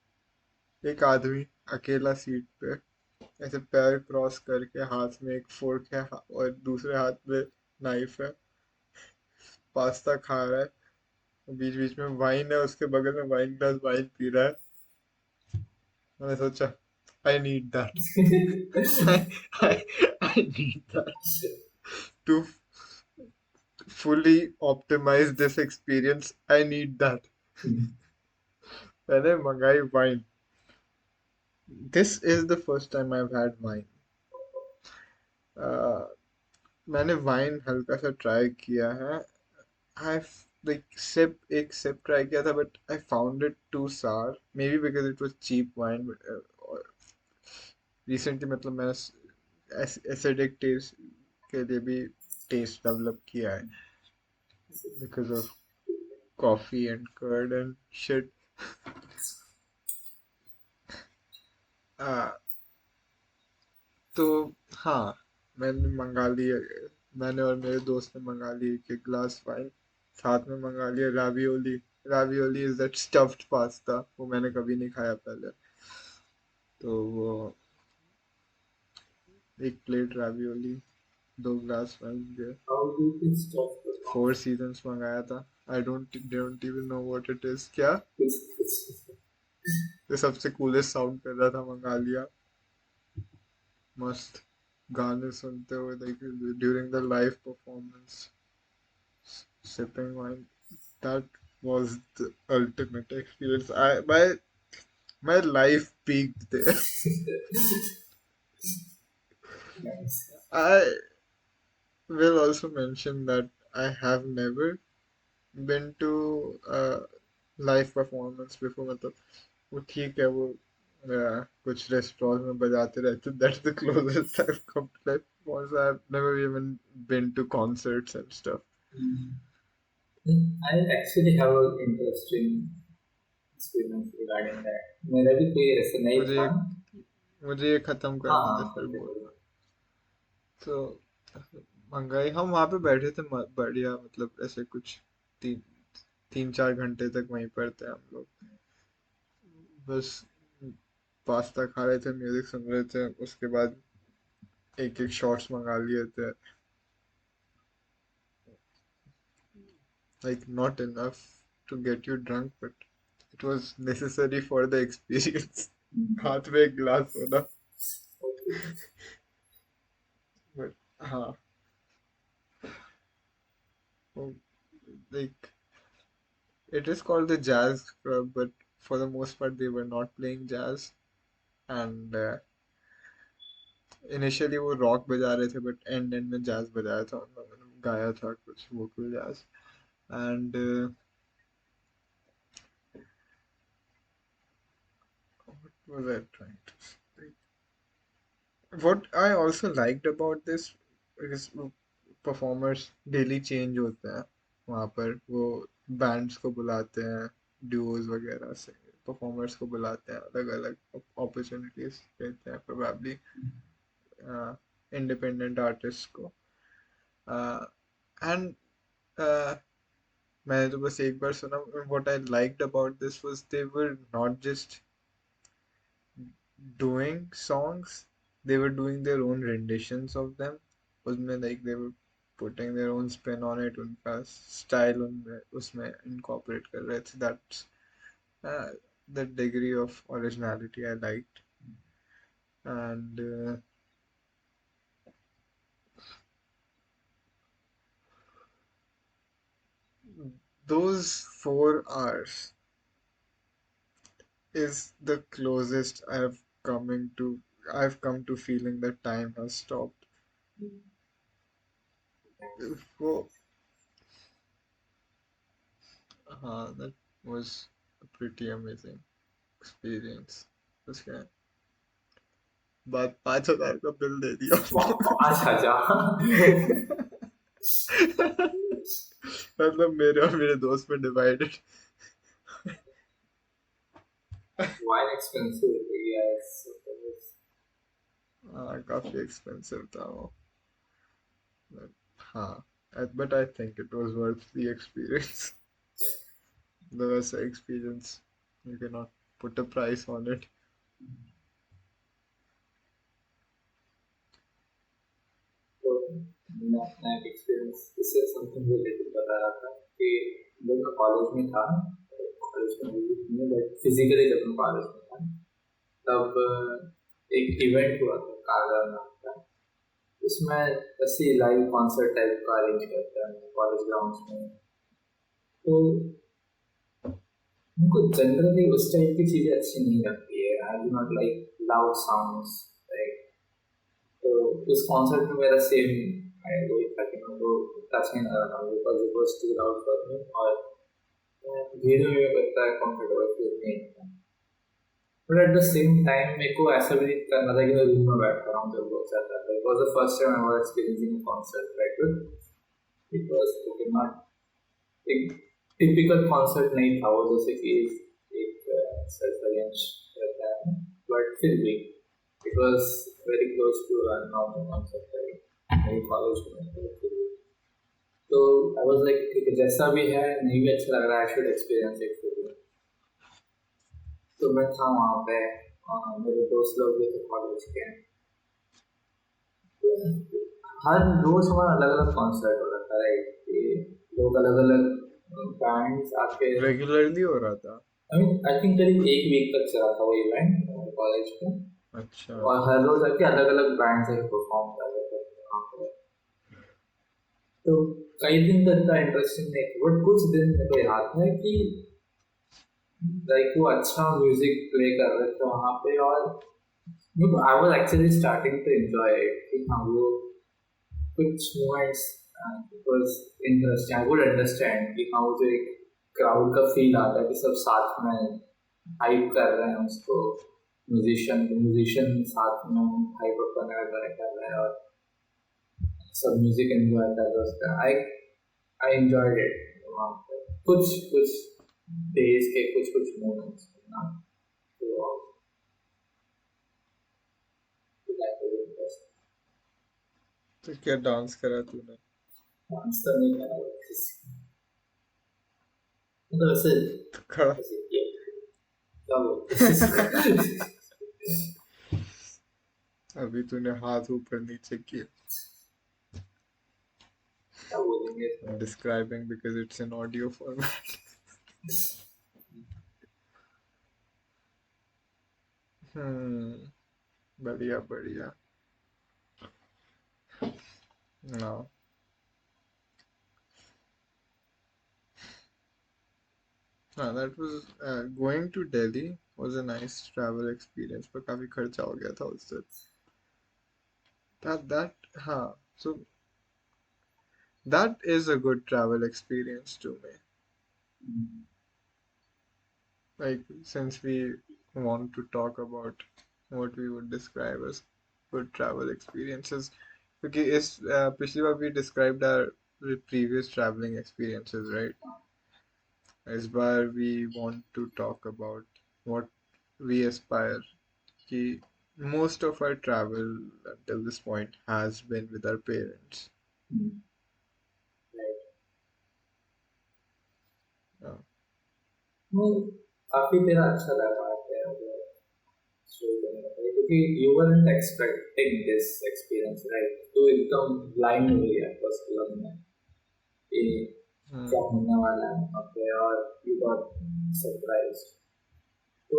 एक आदमी अकेला सीट पे ऐसे पैर क्रॉस करके, हाथ में एक फोर्क है और दूसरे हाथ में नाइफ है, पास्ता खा रहा है। बीच बीच में वाइन है, उसके बगल में वाइन ग्लास वाइन पी रहा है। मैंने सोचा I need that. I, I need that to fully optimize this experience। I need that। मैंने मंगाई wine. This is the first time I have had wine. मैंने वाइन हल्का सा ट्राई किया है। आई लाइक सिप, एक सिप ट्राई किया था, but I found it too sour, maybe because it was cheap wine. Recently मतलब मैंने एसिडिक टेस्ट के लिए भी टेस्ट डेवलप किया है because of coffee and curd and shit। आ, तो हाँ, मैंने मंगा लिया, मैंने और मेरे दोस्त ने मंगा ली एक एक ग्लास वाइन। साथ में मंगा लिया रावियोली। रावियोली इज दैट स्टफ्ड पास्ता, वो मैंने कभी नहीं खाया पहले। तो वो एक प्लेट रावियोली, दो ग्लास वाइन के, How do you stop the four seasons मंगाया था। I don't even know what it is क्या। box? ये सबसे कूलेस्ट साउंड कर रहा था, मंगा लिया, मस्त। गाने सुनते हुए like during the live performance, sipping wine. That was the ultimate experience. My life peaked there. Nice. I will also mention that I have never been to a live performance before. मतलब वो ठीक है वो कुछ restaurant में बजाते रहते. That's the closest I've come to live performance. I've never even been to concerts and stuff. I actually have an interesting experience regarding that. मेरा भी कोई ऐसा नहीं मुझे था. ये मुझे ये खत्म हाँ करने दे हाँ, फिर बोलिए बोल. बोलिए. तो मंगाई हम वहाँ पे बैठे थे बढ़िया मतलब ऐसे कुछ 3-4 घंटे तक वहीं पर थे हम लोग. बस पास्ता खा रहे थे, म्यूजिक सुन रहे थे, उसके बाद एक एक शॉट्स मंगा लिए थे. Like not enough to get you drunk, but it was necessary for the experience. हाथ में एक ग्लास होना. But हाँ, वो, like it is called the jazz club, but for the most part they were not playing jazz. And initially वो rock बजा रहे थे, but एंड में jazz बजाया था उन लोगों ने, गाया था कुछ vocal jazz. And what was I trying to say? What I also liked about this is performers daily change होते हैं. वहाँ पर वो बैंड्स को बुलाते हैं, ड्यूओज वगैरह से परफॉर्मर्स को बुलाते हैं, अलग अलग अपॉर्चुनिटीज देते हैं प्रोबेबली इंडिपेंडेंट आर्टिस्ट को. एंड मैंने तो बस एक बार सुना. What I liked about this was they were not just doing songs, they were doing their own renditions of them. उसमें like they were putting their own spin on it, उनका style उनमें उसमें incorporate कर रहे थे. That's uh, the degree of originality I liked. And those 4 hours is the closest I've come to feeling that time has stopped. वो हाँ, that was a pretty amazing experience. उसके बाद 5,000 का बिल दे दिया उसने. 5,000. मतलब मेरे और मेरे दोस्त में डिवाइडेड. Wine expensive, yes. हाँ, काफी एक्सपेंसिव था वो. But, हाँ, but I think it was worth the experience. The was experience. You cannot put a price on it. तो मैं अपना एक एक्सपीरियंस इससे समथिंग रिलेटेड बता रहा था कि जब मैं कॉलेज में था, कॉलेज में नहीं बट फिजिकली जब मैं कॉलेज में था तब एक इवेंट हुआ था कागा नाम का. उसमें ऐसी लाइव कॉन्सर्ट टाइप का अरेंज करते हैं कॉलेज ग्राउंड्स में. तो उनको जनरली उस टाइप की चीज़ें अच्छी नहीं लगती है. आई do not like loud sounds, right. तो उस कॉन्सर्ट में मेरा सेम वही था कि मैं वो टच नहीं कर रहा था because it was too loud for me. और भीड़ में मेरे को इतना कंफर्टेबल फील नहीं था. But at the same time मेरे को ऐसा भी नहीं करना था कि मैं रूम में बैठ रहा हूँ जब वो चल रहा था. It was the first time I was experiencing a concert, right. It was okay not एक टिपिकल कॉन्सर्ट नहीं था वो, जैसे कि एक सेल्फ अरेंज रहता है, बट फिर भी it was very close to a normal concert, right? मेरी कॉलेज में. तो आई वाज लाइक ठीक है जैसा भी है नहीं भी अच्छा लग रहा है, I should experience it fully. तो मैं था वहाँ पे, मेरे दोस्त लोग भी थे कॉलेज के. हर रोज हमारा अलग अलग कॉन्सर्ट हो रहा था, राइट. लोग अलग अलग बैंड्स आके. रेगुलरली हो रहा था. आई मीन आई थिंक करीब एक वीक तक चला था वो इवेंट कॉलेज में. अच्छा। और हर रोज आके अलग अलग बैंड से परफॉर्म कर रहे थे वहाँ पे। तो कई दिन तक था इंटरेस्टिंग नहीं, बट कुछ दिन मेरे को याद है कि लाइक वो अच्छा म्यूजिक प्ले कर रहे थे वहाँ पे, और I was actually starting to enjoy it कि हाँ वो कुछ moments was interesting. I would understand कि हाँ वो जो एक क्राउड का फील आता है कि सब साथ में हाइप कर रहे हैं उसको, म्यूजिशियन साथ में हाइप अप करने का ट्राई कर रहे हैं और सब म्यूजिक एंजॉय कर रहे हैं उसका। आई एंजॉयड इट वहाँ पे कुछ कुछ डेज के कुछ कुछ मोमेंट्स ना, तो that was interesting। तो क्या डांस करा तूने? डांस तो नहीं करा मतलब ऐसे तो खड़ा। ऐसे किया क्या बोलते अभी तूने हाथ ऊपर नीचे किया। क्या बोलेंगे I'm describing because it's an audio format. हम्म। बढ़िया बढ़िया। No. That was going to Delhi was a nice travel experience, पर काफी खर्चा हो गया था उससे। That हाँ, so that is a good travel experience to me. Like since we want to talk about what we would describe as good travel experiences, क्योंकि इस पिछली बार we described our previous traveling experiences, right? इस बार we want to talk about what we aspire कि most of our travel until this point has been with our parents. Uh, काफी तेरा अच्छा लगा है क्योंकि you weren't expecting this experience, right? तो एकदम blind हो गया फर्स्ट क्लब में कि क्या hmm, होने वाला है वहाँ पे, और you got surprised। तो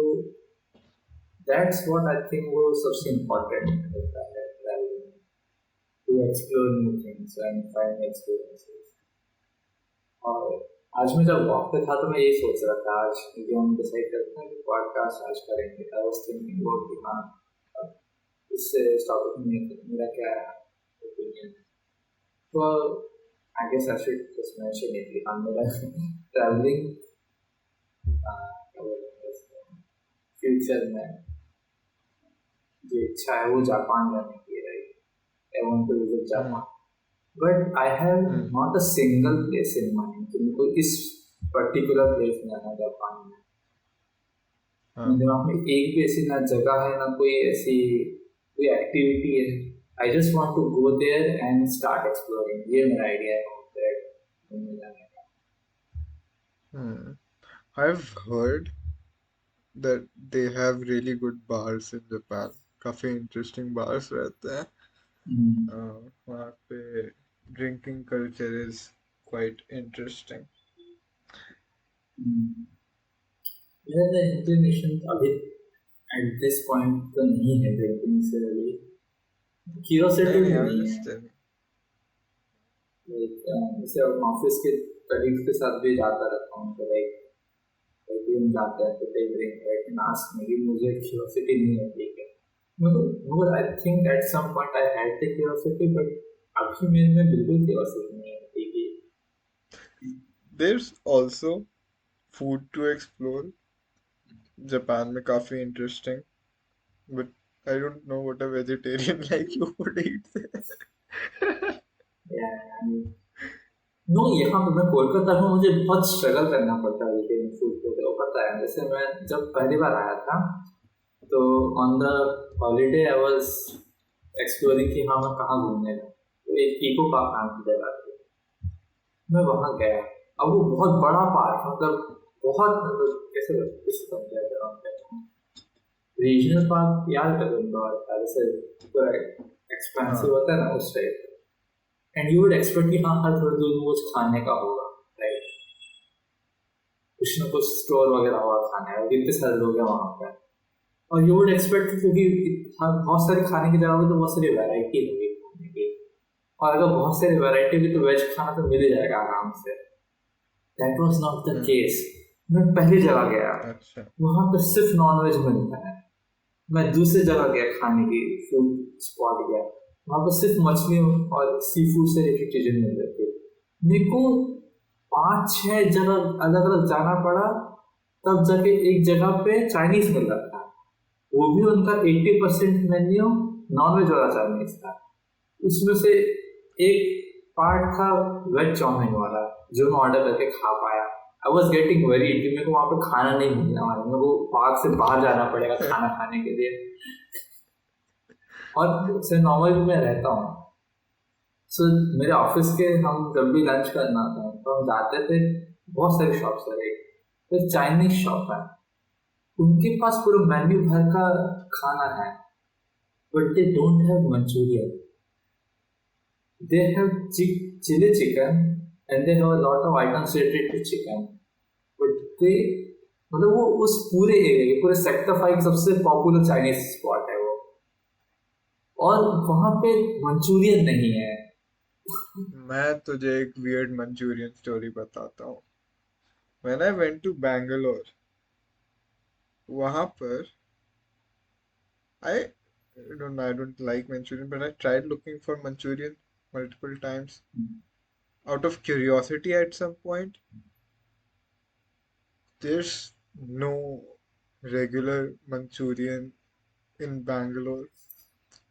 that's what I think वो सबसे important होता है traveling, to explore new things and find experiences। और आज मैं जब वॉक पे था तो मैं यही सोच रहा था, आज जो हम डिसाइड करते हैं कि पॉडकास्ट आज करेंगे, आई वाज थिंकिंग अबाउट कि हाँ इससे इस टॉपिक में मेरा क्या ओपिनियन। तो I guess I should just mention it कि हाँ मेरा ट्रैवलिंग क्या बोलते हैं फ्यूचर में जो इच्छा है वो जापान जाने की है, right? I want to visit hmm, Japan, but I have hmm, not a single place in mind कि मेरे को इस पर्टिकुलर प्लेस में जाना है जापान में। मेरे हाँ, दिमाग में एक भी ऐसी ना जगह है ना कोई ऐसी कोई एक्टिविटी है। I just want to go there and start exploring, ये मेरा आइडिया है वहाँ पे घूमने जाने का। hmm. I've heard that they have really good bars in Japan. काफी interesting bars रहते हैं। वहाँ पे drinking culture is quite interesting. मेरा द इंक्लिनेशन अभी एट दिस पॉइंट तो नहीं है ड्रिंकिंग से, अभी नहीं क्यूरियोसिटी नहीं, भी I was नहीं just है। telling. लाइक जैसे ऑफिस के कलीग्स के साथ भी जाता रहता हूँ तो लाइक कभी हम जाते हैं तो कई ड्रिंक लेकिन आज मेरी मुझे क्यूरियोसिटी नहीं है, ठीक है। मगर I think at some point I had the curiosity, but अभी मेरे में बिल्कुल क्यूरियोसिटी नहीं है, ठीक है। There's also food to explore. Japan में काफी interesting, but I don't know what a vegetarian like you would eat there. No यहाँ पे मैं कोलकाता में मुझे बहुत स्ट्रगल करना पड़ता है वेजिटेरियन फूड के लिए, वो पता है। जैसे मैं जब पहली बार आया था तो on the holiday I was exploring कि हाँ मैं कहाँ घूमने जाऊँ, तो एक इको पार्क नाम की जगह थी, मैं वहाँ गया। अब वो बहुत बड़ा पार्क, बहुत कैसे कैसे समझाया करूँ आपको? रीजनल पार्क याद करो इंदौर का, जैसे पूरा एक्सपेंसिव हाँ होता है ना उस type. And you would expect कि हाँ हर थोड़ी दूर में कुछ खाने का होगा, राइट? कुछ ना कुछ स्टोर वगैरह होगा खाने का, कितने सारे लोग हैं वहाँ पे। और यू वुड एक्सपेक्ट, क्योंकि बहुत सारी खाने की जगह पे तो बहुत सारी वैरायटी होगी खाने की, और अगर बहुत सारी वैरायटी होगी तो वेज खाना तो मिल ही जाएगा आराम से। That was not the hmm. Case. मैं पहली जगह गया, अच्छा। वहां पर सिर्फ नॉन वेज मिलता है। मैं दूसरी जगह गया खाने की, फूड स्पॉट गया, वहां पर सिर्फ मछली और सी फूड से रिलेटेड चीजें मिल रही थी। मेरे को 5-6 जगह अलग अलग जाना पड़ा, तब जाके एक जगह पे चाइनीज मिल रहा था। वो भी उनका 80% मेन्यू नॉन वेज वाला चाइनीज था। उसमें से एक पार्ट था वेज चाउमीन वाला, जो मैं ऑर्डर करके खा पाया। आई वॉज गेटिंग वरी कि मेरे को वहां पे खाना नहीं मिलने वाला, मेरे को पार्क से बाहर जाना पड़ेगा खाना खाने के लिए। और से नॉर्मल में रहता हूँ, सो मेरे ऑफिस के हम जब भी लंच करना था तो हम जाते थे, बहुत सारी शॉप्स है, एक चाइनीज शॉप है, उनके पास पूरा मेन्यू भर का खाना है, but they don't have Manchurian. They have chili chicken and they have a lot of items related to chicken. But they मतलब वो उस पूरे एरिया के पूरे सेक्टर 5 सबसे पॉपुलर चाइनीज स्पॉट है वो, और वहां पे मंचूरियन नहीं है। मैं तुझे एक वियर्ड मंचूरियन स्टोरी बताता हूँ। When I went to Bangalore, वहां पर I I don't like Manchurian, but I tried looking for Manchurian multiple times out of curiosity at some point. There's no regular Manchurian in Bangalore.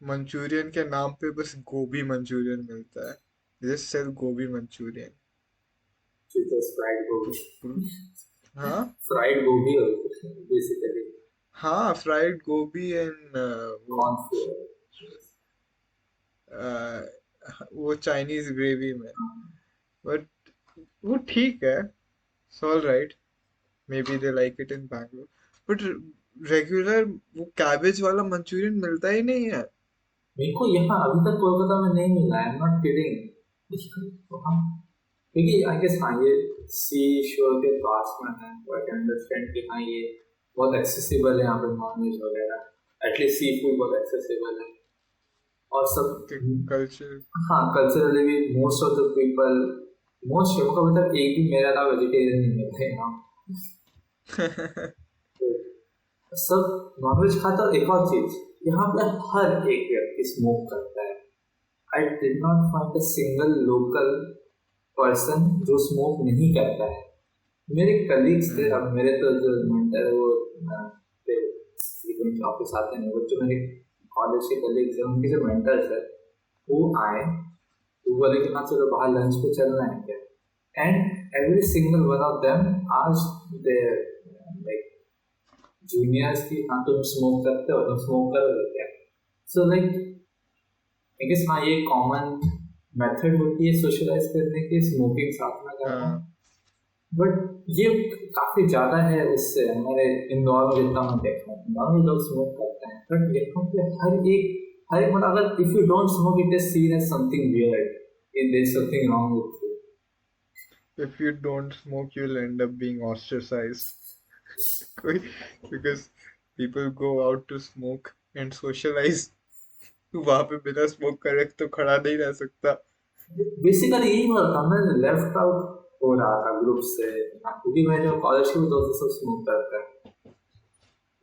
Manchurian के नाम पे बस गोभी Manchurian मिलता है। Just sell गोभी मंचूरियन। फ्राइड तो गोभी, हाँ। फ्राइड गोभी बेसिकली, हाँ, फ्राइड गोभी एंड वो कॉर्न फ्लोर। वो चाइनीज ग्रेवी में। बट वो ठीक है, it's all right. May be they like it in Bangalore, but regular वो कैबेज वाला मंचूरियन मिलता ही नहीं है। मेरे को यहाँ अभी तक कोलकाता में नहीं मिला, आई एम नॉट किडिंग। क्योंकि आई गेस हाँ ये सी शोर के पास में है, तो आई कैन अंडरस्टैंड कि हाँ ये बहुत एक्सेसिबल है यहाँ पे नॉन वेज वगैरह, एटलीस्ट सी फूड बहुत एक्सेसिबल है। और सब, कल्चर। हाँ कल्चरली भी most of the people, most लोगों का मतलब एक भी मेरा था वेजिटेरियन नहीं मिलता है यहाँ। तो सब नॉनवेज खाता। और एक और चीज, यहाँ पे हर एक व्यक्ति स्मोक करता है। I did not find a single local person जो स्मोक नहीं करता है। मेरे कलीग्स थे, अब मेरे तो जो मेंटर वो ऑफिस आते हैं, वो जो मेरे कॉलेज के कलीग्स हैं उनके जो मेंटर्स है, वो आए, वो बोले कि हाँ चलो बाहर लंच पे चलना है क्या। And every single one of them asked their like juniors की हाँ तुम स्मोक करते हो, तुम स्मोक करोगे क्या। सो लाइक आई गेस हाँ ये कॉमन मेथड होती है सोशलाइज करने की, स्मोकिंग साथ में करना। हाँ। बट ये काफी ज्यादा है उससे हमारे इंदौर में जितना मैं देखा हूँ, इंदौर में लोग स्मोक करते हैं, बट यहाँ पे हर एक मतलब अगर if you don't smoke it is seen as something weird, if there is something wrong with you. If you don't smoke, you'll end up being ostracized. कोई, because people go out to smoke and socialize. तू वहां पे बिना smoke करे तो खड़ा नहीं रह सकता। बेसिकली यही हुआ था, मैं लेफ्ट आउट हो रहा था ग्रुप से, क्योंकि मैं जो कॉलेज के दोस्त सब स्मोक करते हैं,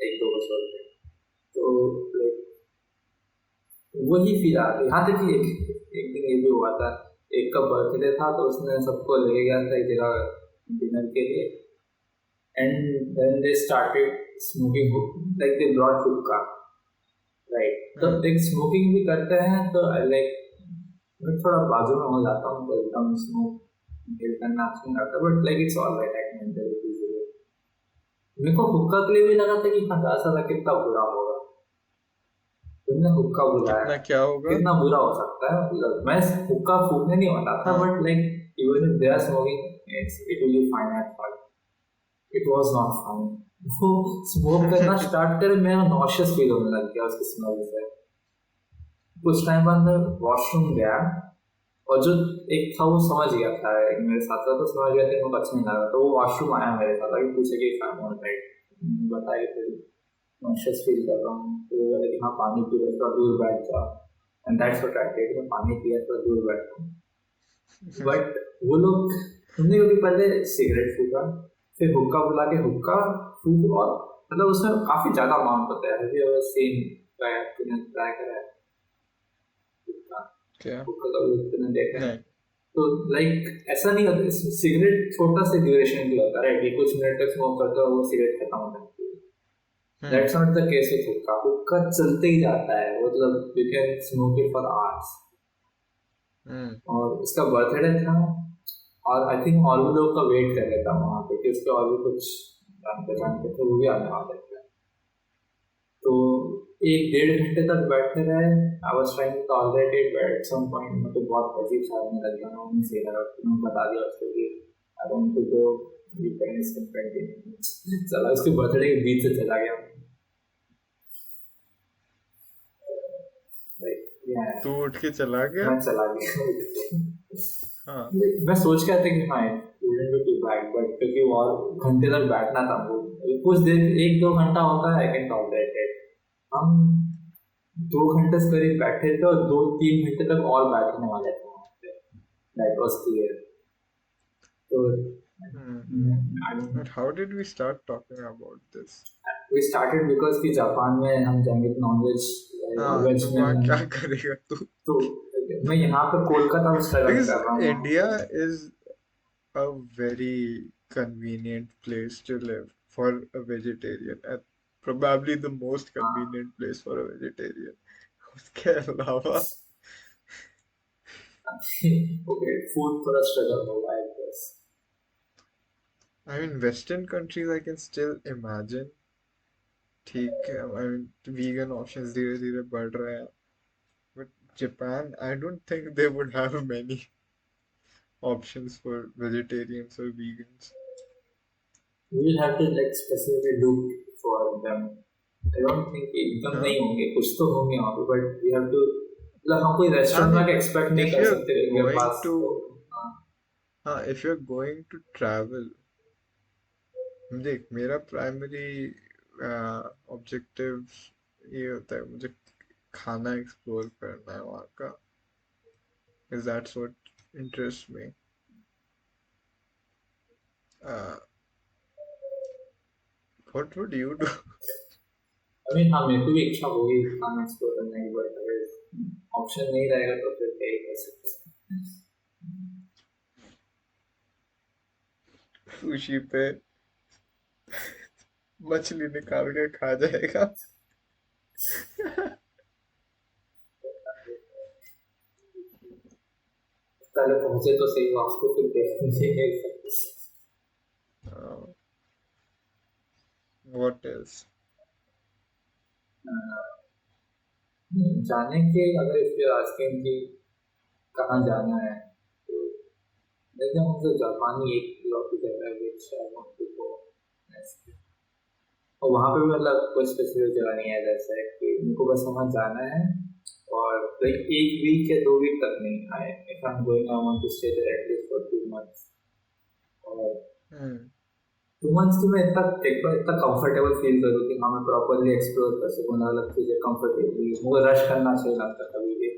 एक दो बच्चों के, तो like, वही फील आ रही। यहाँ तक कि एक दिन ये भी हुआ था, एक का बर्थडे था तो उसने सबको ले गया था एक जगह डिनर के लिए, and then they started smoking, like they brought hookah, right. तो हाँ। एक स्मोकिंग भी करते हैं तो लाइक मैं थोड़ा बाजू में हो जाता हूँ, तो एकदम स्मोक करना अच्छा नहीं लगता, but like it's all right, I can do it easily. मेरे को हुक्का के लिए भी लगा था कि हाँ ऐसा था कितना बुरा होगा, तुमने हुक्का बुलाया, कितना क्या होगा? कितना बुरा हो सकता है। मतलब मैं हुक्का फूकने नहीं वाला था, हाँ। But like even if they are smoking it will be fine, I thought it was not fine. वो स्मोक करना स्टार्ट करे, मेरा नॉशियस फील होने लग गया उसकी स्मेल से। कुछ टाइम बाद मैं वॉशरूम गया, और जो एक था वो समझ गया था, एक मेरे साथ था तो समझ गया था, मुझे अच्छा नहीं लगा, तो वो वॉशरूम आया मेरे साथ, अभी पूछे कि बताइए फिर। नॉइशियस फील कर रहा हूँ, तो वो बोला कि हाँ पानी पी रहे, थोड़ा दूर बैठ जा, and that's what I did, मैं पानी पिया, थोड़ा दूर बैठा। बट वो लोग, तुमने कभी पहले सिगरेट फूका, फिर हुक्का बुला के हुक्का फूक, और मतलब उसमें काफी ज्यादा अमाउंट होता है, हैव यू एवर सीन, तूने ट्राई करा है हुक्का? क्या? हुक्का का भी तूने देखा है? नहीं। तो लाइक ऐसा नहीं होता, सिगरेट छोटा सा ड्यूरेशन के लिए होता है, राइट? कुछ मिनट तक स्मोक करता है, वो सिगरेट खत्म हो जाती है। Hmm. That's not the case with हुक्का। हुक्का चलते ही जाता है, मतलब you can smoke it for hours. Hmm. और उसका बर्थडे था, और आई थिंक और भी लोग का वेट कर रहा था वहाँ पे कि उसके और भी कुछ जान पहचान के थे, वो भी आने वाले थे। तो 1 डेढ़ घंटे तक बैठे रहे। I was trying to tolerate it, but at some point मुझे तो बहुत अजीब सा लगने लग गया। उन्होंने सही लगा, उन्होंने बता दिया उसको कि I want to go, we can spend 20 minutes. चला, उसके बर्थडे के बीच से चला गया, लाइक यार। तू उठ के चला गया? मैं चला गया। हाँ। मैं सोच के आया था कि हाँ wouldn't be too bad, but क्योंकि वो और घंटे तक बैठना था, वो कुछ देर 1-2 घंटा होता है, आई कैन टॉलरेट इट। हम 2 घंटे से करीब बैठे थे, और 2-3 घंटे तक और बैठने वाले थे वहाँ पे, दैट वाज क्लियर। तो I But how did we start talking about this? We started because कि जापान में हम जाएंगे तो नॉनवेज और हाँ, वेज तो में वहाँ हम, क्या करेगा तू? तो मैं यहाँ पे कोलकाता में स्ट्रगल Because कर रहा हूँ। India is a very convenient place to live for a vegetarian, and probably the most convenient place for a vegetarian. उसके अलावा, ओके, फूड थोड़ा स्ट्रगल होगा I guess. I mean, Western countries I can still imagine. ठीक है, I mean, vegan options धीरे धीरे बढ़ रहे हैं. But Japan, I don't think they would have many options for vegetarians or vegans. We will have to like specifically look for them. I don't think एकदम Huh? नहीं होंगे, कुछ तो होंगे वहाँ पे, बट वी हैव टू, मतलब हम कोई I रेस्टोरेंट में mean, एक्सपेक्ट नहीं if कर you're सकते उनके going पास तो। to, if you're going to travel, देख मेरा प्राइमरी ऑब्जेक्टिव ये होता है, मुझे खाना एक्सप्लोर करना है वहाँ का, because that's what interests me. Uh, what would you do? I mean हाँ, मेरे को भी इच्छा होगी खाना एक्सप्लोर करने की, बट अगर ऑप्शन नहीं रहेगा तो फिर क्या ही कर सकते हैं। सुशी पे मछली निकाल के खा जाएगा। पहले पहुंचे तो सही वहाँ पे, फिर देखेंगे। uh, what else? जाने के, अगर इफ यू आस्किंग कि कहाँ जाना है, तो जैसे मुझे जापानी एक लॉ की जगह है which I want to go next। और वहाँ पे भी मतलब कोई स्पेसिफिक जगह नहीं है, जैसा है कि उनको बस वहाँ जाना है, और लाइक 1 वीक या 2 वीक तक नहीं आए, if I am going I want to stay there at least for 2 months. और Hmm. 2 मंथ्स तो मैं इतना एक बार इतना कंफर्टेबल फील करूँ कि हाँ मैं प्रॉपरली एक्सप्लोर कर सकूँ, अलग अलग चीज़ें कंफर्टेबली, मुझे रश करना चाहिए लगता कभी भी,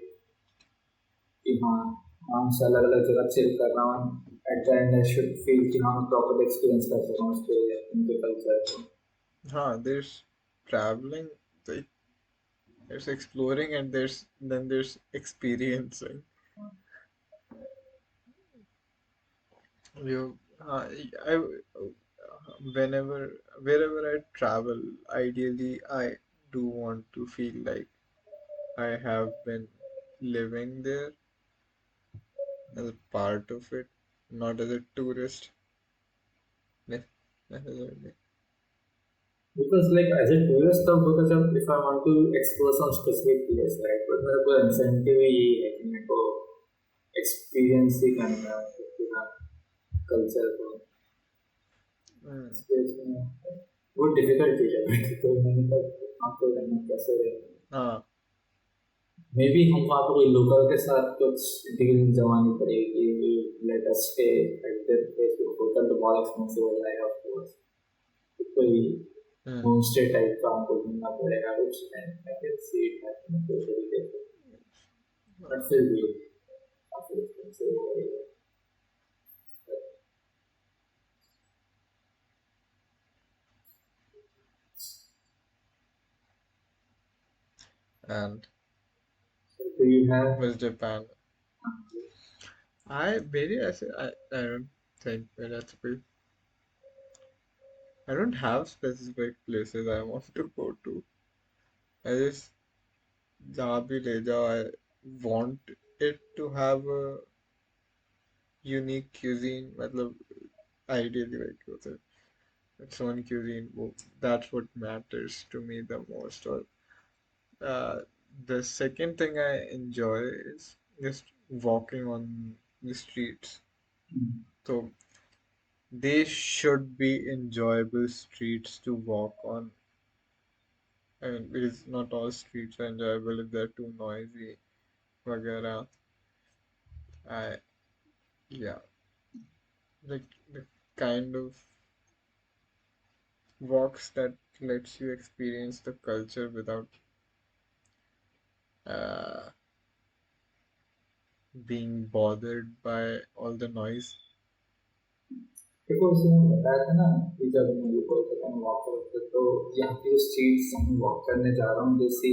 कि हाँ आराम से अलग अलग जगह चिल कर रहा हूँ। At the and I should feel कि हाँ मैं प्रॉपर एक्सपीरियंस कर सकूँ उसके उनके कल्चर को। There's traveling, like, there's exploring, and there's experiencing. You, I, whenever, wherever I travel, ideally I do want to feel like I have been living there as a part of it, not as a tourist necessarily. Because like as a tourist तब होता जब if I want to explore some specific place, right? But मेरा कोई incentive ही यही है कि मेरे को एक्सपीरियंस ही करना है पूरा कल्चर को। Mm. वो डिफिकल्ट चीज़ है, बट तो मैंने तब वहाँ पे रहना कैसे रहेगा। हाँ। मे बी हम वहाँ पे कोई लोकल के साथ कुछ डील जमानी पड़ेगी, let us stay at their place, hotel तो बहुत एक्सपेंसिव हो जाएगा ऑफ कोर्स। कोई Hmm. होमस्टे टाइप का हमको घूमना पड़ेगा which I can see it happening totally different. But Uh, फिर भी काफी expensive हो जाएगा. and So do you have was Japan. I very I don't think that's a I don't have specific places I want to go to. I just जहाँ भी ले जाओ I want it to have a unique cuisine मतलब ideally like what's it its own cuisine that's what matters to me the most or uh, the second thing I enjoy is just walking on the streets so they should be enjoyable streets to walk on. I mean, because not all streets are enjoyable if they're too noisy, वगैरह. I yeah, like the kind of walks that lets you experience the culture without uh, being bothered by all the noise. देखो उसने बताया था ना कि जब मैं कोलकाता में वॉक करता तो यहाँ की स्ट्रीट्स हम वॉक करने जा रहा हूँ जैसे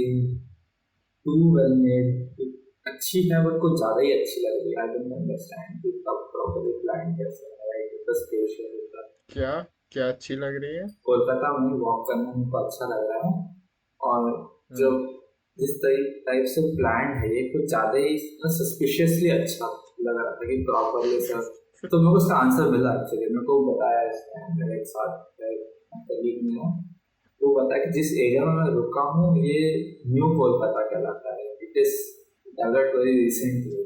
टू वेल मेड अच्छी है बट कुछ ज्यादा ही अच्छी लग रही है आई डोंट अंडरस्टैंड कि कब प्रॉपर्ली प्लान कैसे है राइट द स्पेशल क्या क्या अच्छी लग रही है? कोलकाता में वॉक करना मुझको अच्छा लग रहा है और जो हम्म. जिस टाइप से प्लान है ये कुछ ज्यादा ही सस्पिशियसली अच्छा लग रहा था कि प्रॉपरली सर तो मेरे को उसका आंसर मिला एक्चुअली मेरे को बताया इसने मेरे एक साथ कलीग ने वो बताया कि जिस एरिया में मैं रुका हूँ ये न्यू कोलकाता कहलाता है it is developed very recently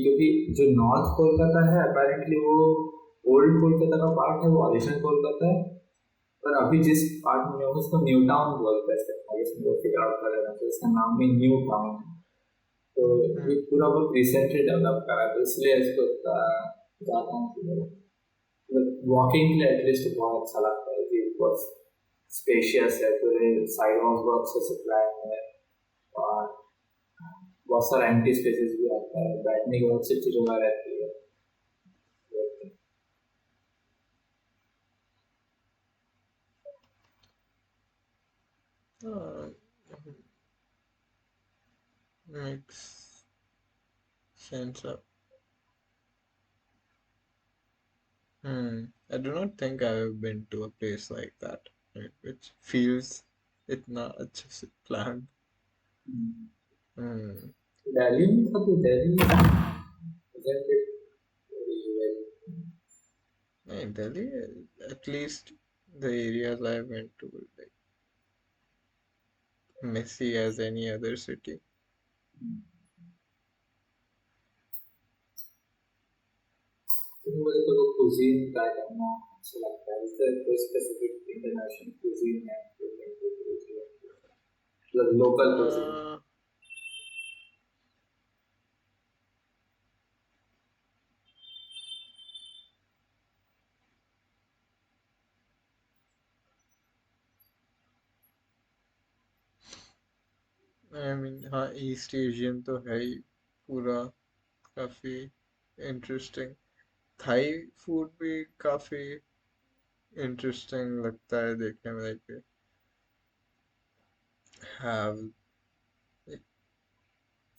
क्योंकि जो नॉर्थ कोलकाता है अपेरेंटली वो ओल्ड कोलकाता का पार्ट है वो ओरिजिनल कोलकाता है पर अभी जिस पार्ट में हूँ उसको न्यू टाउन बोलते हैं आई गेस मेरे को फिगर आउट करेगा तो इसका नाम भी न्यू टाउन है तो ये हम्म. पूरा बहुत रिसेंटली डेवलप करा है तो इसलिए इसको इतना ज़्यादा वॉकिंग के लिए एटलीस्ट बहुत अच्छा लगता है कि बहुत स्पेशियस है पूरे साइड वॉक बहुत अच्छे से प्लान है और बहुत सारा एम्प्टी स्पेसेस भी आता है बैठने की बहुत अच्छी अच्छी जगह रहती है Uh, makes sense. I do not think I have been to a place like that, right, which feels इतना अच्छे से planned. Hmm. दिल्ली में था तो Delhi isn't it very well In Delhi, at least the areas I went to were like messy as any other city. तो मुझे तो cuisine try करना अच्छा लगता है इससे कोई स्पेसिफिक इंटरनेशनल cuisine है मतलब local cuisine Uh, I mean, हाँ ईस्ट एशियन तो है ही पूरा काफी इंटरेस्टिंग थाई फूड भी काफी इंटरेस्टिंग लगता है देखने में लाइक हैव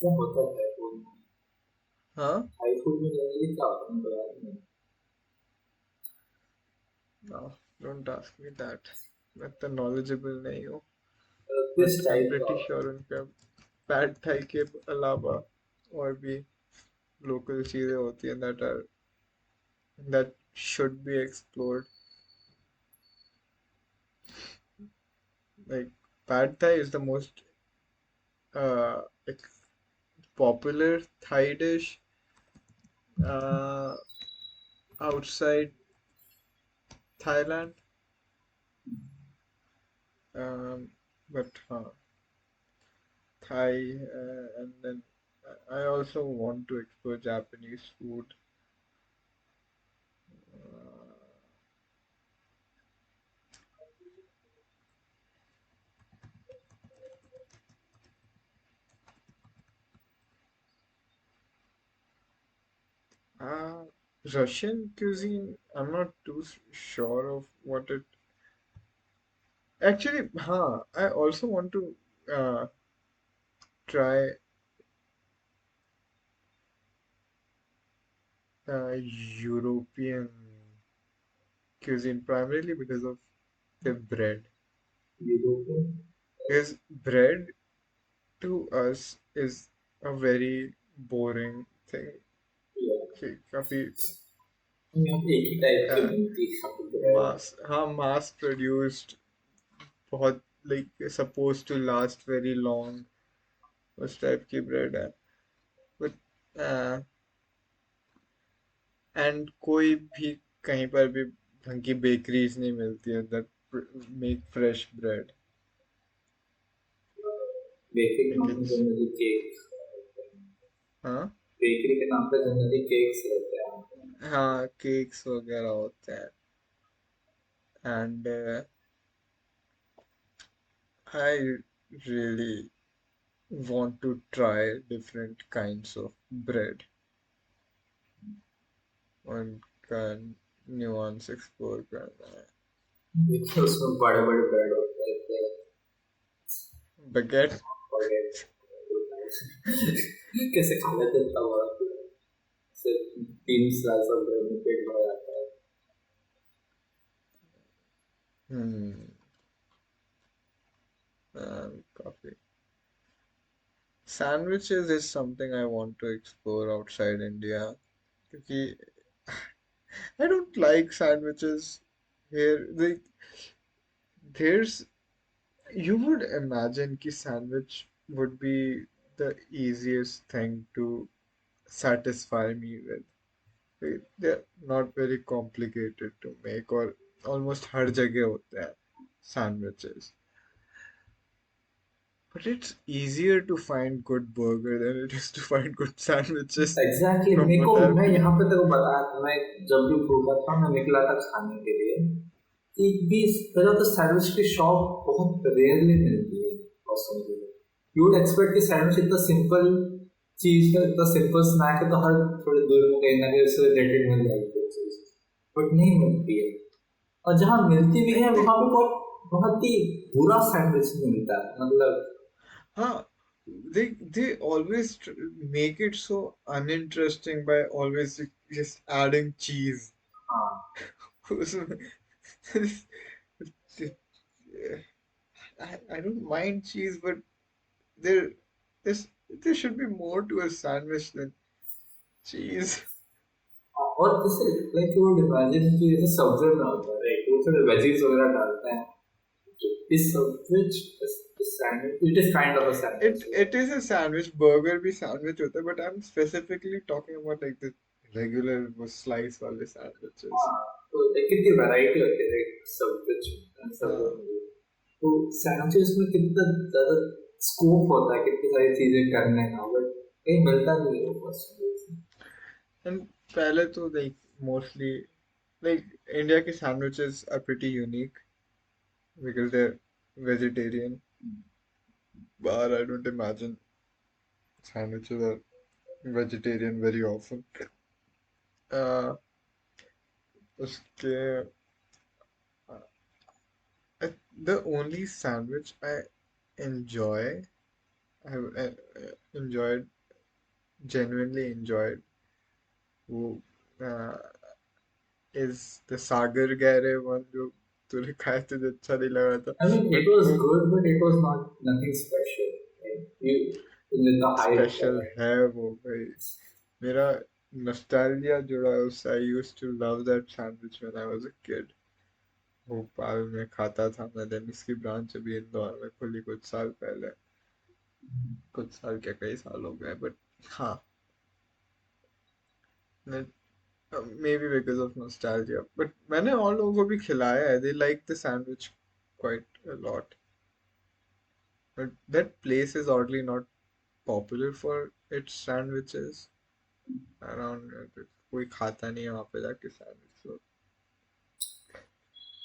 क्या होता है वो हाँ थाई फूड में जनरली क्या होता है तो यार no don't ask me that मैं तो knowledgeable नहीं हूँ किस but I'm टाइप का pretty sure उनका पैड थाई के अलावा और भी local चीजें होती हैं that should be explored like pad thai is the most like popular Thai dish uh, outside Thailand. Um, but Thai, and then I also want to explore Japanese food. Uh, Russian cuisine, I'm not too sure of what it actually. Huh, I also want to uh, try European cuisine primarily because of the bread. European. Because bread to us is a very boring thing Yeah, कि काफी यहाँ पे एक ही type की मिलती है bread. Mass हाँ mass produced बहुत like suppose to last very long उस टाइप की ब्रेड है बट एंड कोई भी कहीं पर भी ढंग की बेकरीज नहीं मिलती है that make fresh bread bakery के लाइक नाम पे इट्स जनरली केक, हाँ बेकरी के नाम पे जनरली केक्स रहते हैं। हाँ केक्स वगैरह होते हैं and I really want to try different kinds of bread उनका न्यूआंस एक्सप्लोर करना है देखिए उसमें बड़े बड़े ब्रेड होते हैं, बगैट बड़े कैसे खा लेते हैं इतना बड़ा, सिर्फ 3 स्लाइस ऑफ ब्रेड में पेट भर जाता है। हम्म काफी sandwiches is something I want to explore outside India क्योंकि I don't like sandwiches here like there's you would imagine कि sandwich would be the easiest thing to satisfy me with they're not very complicated to make और almost हर जगह होते हैं sandwiches. But it's easier to find good burger than it is to find good sandwiches exactly from मेरे को, what I've मैं been. यहाँ पे तेरे को बताया था, मैं जब भी भूखा था मैं निकला था खाने के लिए, एक भी पहले तो सैंडविच की शॉप बहुत रेयरली मिलती है बसों में। यू वुड एक्सपेक्ट कि सैंडविच इतना सिंपल चीज है, इतना सिंपल स्नैक है तो हर थोड़ी दूर में कहीं ना कहीं उससे रिलेटेड मिल जाएगी वो चीज, बट नहीं मिलती है। और जहाँ मिलती भी है It, वहाँ पे बहुत बहुत ही बुरा सैंडविच मिलता है, मतलब huh, they always make it so uninteresting by always just adding cheese. हाँ। I don't mind cheese, but there there's there should be more to a sandwich than cheese. और जैसे लाइक यू वुड इमेजिन कि जैसे सब्जी में होता है right, वो थोड़े वेजीज वगैरह डालते हैं, इस सैंडविच, इस sandwich it is kind of a It sandwich. it is a sandwich. Burger भी sandwich होता है, but I'm specifically talking about like the regular वो slice वाले sandwiches. हाँ, तो like कितनी वैरायटी होती है राइट सैंडविच में, सब्जी हाँ, में। तो सैंडविचेस में कितना ज्यादा स्कोप होता है कितनी सारी चीजें करने का, बट कहीं मिलता नहीं है वो फर्स्ट। and पहले तो like mostly like India के sandwiches are pretty unique because they're vegetarian. But I don't imagine sandwiches are vegetarian very often. Uh, उसके the only sandwich I enjoy, have enjoyed, genuinely enjoyed, वो is the Sagar Gare one जो तूने खाया तुझे अच्छा नहीं लगा था I mean, it but was वो good, but it was not nothing special. Like, you with the hype for special it. है वो भाई मेरा nostalgia जुड़ा है उससे I used to love that sandwich when I was a kid Bhopal में खाता था मैं देन इसकी ब्रांच अभी इंदौर में खुली कुछ साल पहले कुछ साल क्या कई साल हो गए बट हाँ maybe because of nostalgia but मैंने और लोगों को भी खिलाया है they like the sandwich quite a lot but that place is oddly not popular for its sandwiches around कोई खाता नहीं है वहाँ पे जाके sandwich so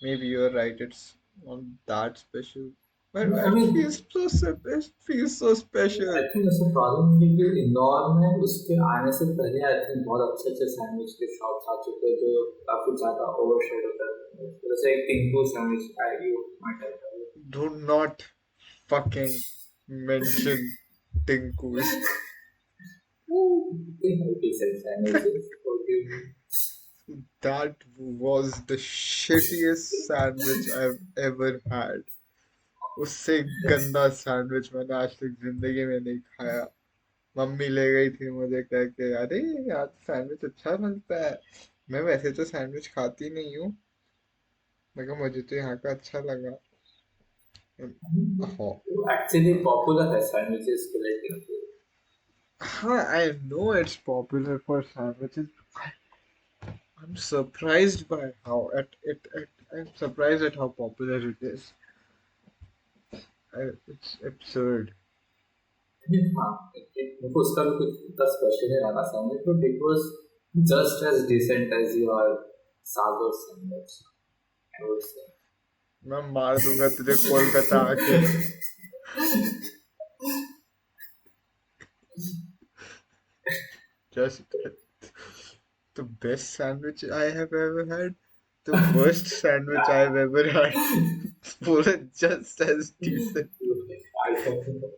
maybe you're right it's not that special But I it mean, feels so it feels so I special. Think उसका problem ये है कि इंदौर में उसके आने से पहले आई थिंक बहुत अच्छे अच्छे सैंडविच के शॉप्स आ चुके हैं जो काफी ज्यादा ओवरशैडो करते हैं, जैसे एक टिंकू सैंडविच का you might have Do not fucking mention Tinkus. they have decent sandwiches. Okay. That was the shittiest sandwich I've ever had. उससे गंदा सैंडविच मैंने आज तक जिंदगी में नहीं खाया। मम्मी ले गई थी मुझे कह के, अरे यार सैंडविच अच्छा बनता है। मैं वैसे तो सैंडविच खाती नहीं हूँ, मगर मुझे तो यहाँ का अच्छा लगा। हाँ, Actually popular है sandwiches के लिए टिंकू. हाँ, I know it's popular for sandwiches. I'm surprised by how I'm surprised at how popular it is. It's absurd. हाँ, मेरे को उसका भी कुछ इतना स्पेशल नहीं लगा sandwich, but it was just as decent as your Sagar sandwich, I would say. मैं मार दूंगा तुझे कोलकाता आके। Just the best sandwich I have ever had, the worst sandwich I've ever had. पूरा just as decent. I don't know.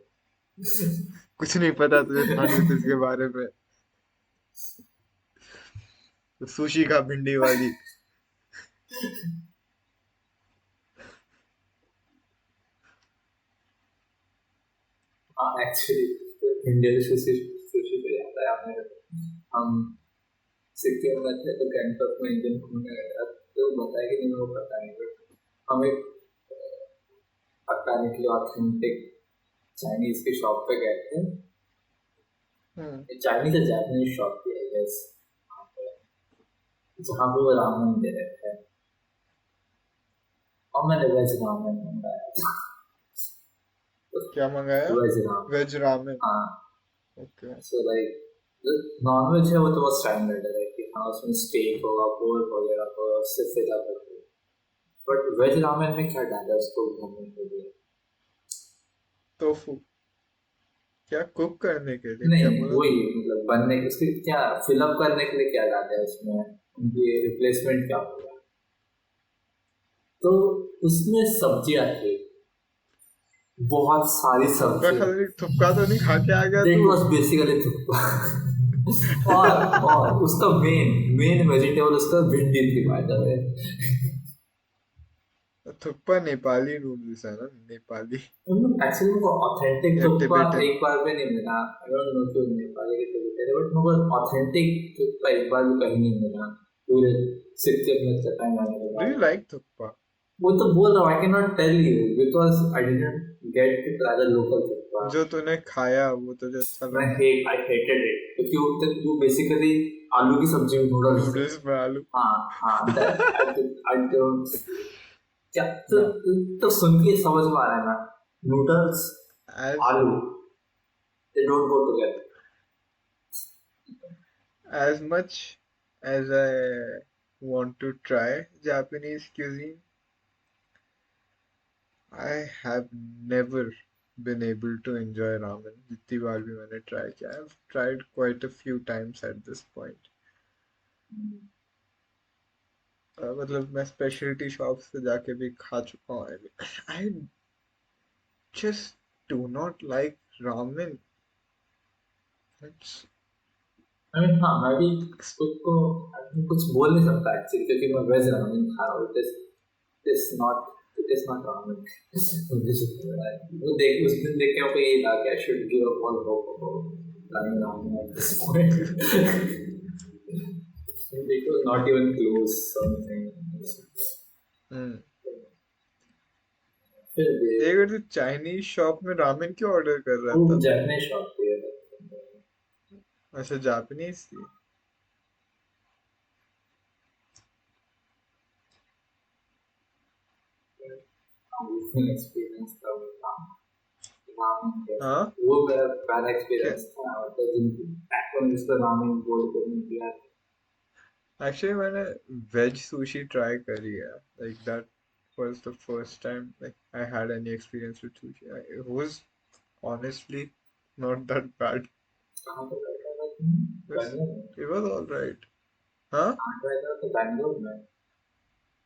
कुछ नहीं पता तुझे सैंडविचेस के बारे में। तो सुशी का भिंडी वाली। एक्चुअली इंडियन सुशी सुशी पे आता है हमें. हम सिक्किम में थे तो गैंगटॉक में इंडियन घूमने गए थे, तो बताया कि नहीं मेरे को पता नहीं, बट हम एक पकाने के लिए ऑथेंटिक चाइनीज की शॉप पे गए थे. हम्म। चाइनीज या जापानीज शॉप थी आई गेस, जहाँ पे वो रामेन दे रहे थे, और मैंने वेज रामेन मंगाया. क्या मंगाया? Veg ramen. Veg ramen. हाँ. Okay. So like non veg है वो तो बहुत स्टैंडर्ड है कि हाँ उसमें स्टेक होगा, पोर्क वगैरह होगा, उससे फिल अप होगा. बट वेज रामेन में क्या डाला है उसको भरने के लिए? टोफू। क्या कुक करने के लिए नहीं क्या नहीं बोला वही तूने? मतलब बनने उसके क्या फिल अप करने के लिए क्या डाला है उसमें, उनकी रिप्लेसमेंट क्या होगा. तो उसमें सब्जियां थी, बहुत सारी थुक्का सब्जियां. थुक्का तो नहीं खा के आ गया दैट तू? वाज बेसिकली और उसका मेन मेन वेजिटेबल उसका भिंडी थी by the way. Thukpa Nepali noodles है ना, नेपाली एक्चुअली मेरे को ऑथेंटिक या थुक्पा टिबेटन। एक बार भी नहीं मिला. आई डोंट नो क्यों नेपाली के तरीके, बट मेरे को ऑथेंटिक थुक्पा एक बार भी कहीं नहीं मिला पूरे सिक्किम में चटाई जाने के डू यू बाद. लाइक थुक्पा? वो तो बोल रहा हूँ I can not tell you because I didn't get to try the local thukpa. जो तूने खाया वो तुझे अच्छा मैं लगा? हेट आई हेटेड इट क्योंकि वो बेसिकली आलू की सब्जी में नूडल्स है. नूडल्स में आलू। हाँ हाँ दैट आई डोंट. क्या ना, तो सुन के समझ में आ रहा है ना, नूडल्स as आलू they don't go together. as much as I want to try Japanese cuisine, I have never been able to enjoy ramen. जितनी बार भी मैंने try किया, I've tried quite a few times at this point. मतलब मैं speciality shops पे जाके भी खा चुका हूँ। I just do not like ramen. It's I mean हाँ मैं भी उसको कुछ बोल नहीं सकता एक्चुअली क्योंकि मैं वेज रामेन खा रहा हूँ. It is not ramen. वो देख उस दिन देख के आपको ये लगा कि I should give up all hope about ramen at this point. It was not even close something. हम्म। फिर भी अगर तू चाइनीज शॉप में रामेन क्यों ऑर्डर कर रहा वो था? जापानीज शॉप पे है. अच्छा, जापानीज थी। एक्सपीरियंस था वो रामेन के. हाँ। वो मेरा पहला क्या? एक्सपीरियंस था तो बैक when जिसको रामेन बोल कर निकला. एक्चुअली मैंने वेज सुशी ट्राई करी है, like that. was the first time like I had any experience with sushi. It was honestly not that bad. कहाँ पे बैठा था It was, बैंगलोर में? it was all right. हाँ, कहाँ ट्राई करा था बैंगलोर में?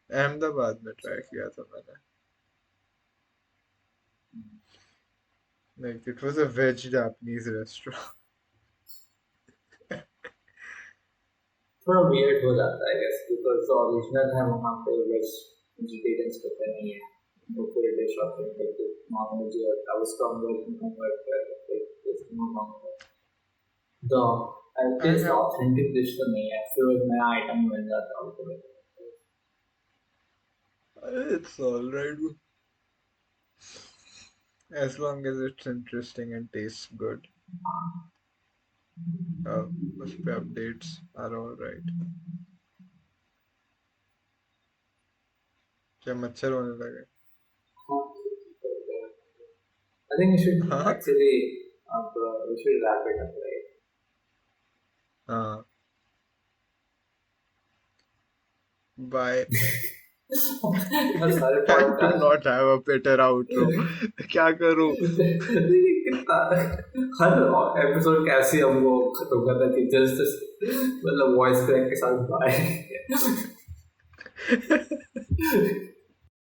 अहमदाबाद में ट्राई किया था मैंने. Like it was a veg Japanese restaurant. थोड़ा weird हो जाता है I guess because the original है वहाँ पे veg vegetarians होते नहीं है वो पूरे dish authentic non-veg I was strong version convert करके it's no longer the at I least the have authentic dish तो नहीं है फिर एक नया item मिल जाता है उसको it's all right as long as it's interesting and tastes good. उस पे updates are all right. क्या मच्छर होने लगे? I think we should हाँ actually we should wrap it up right हाँ. Bye. बस सारे I do podcast not have a better outro. क्या करूँ? कितना हर एपिसोड कैसे हमको खत्म करना चाहिए जस्ट मतलब वॉइस क्रैक के साथ बाय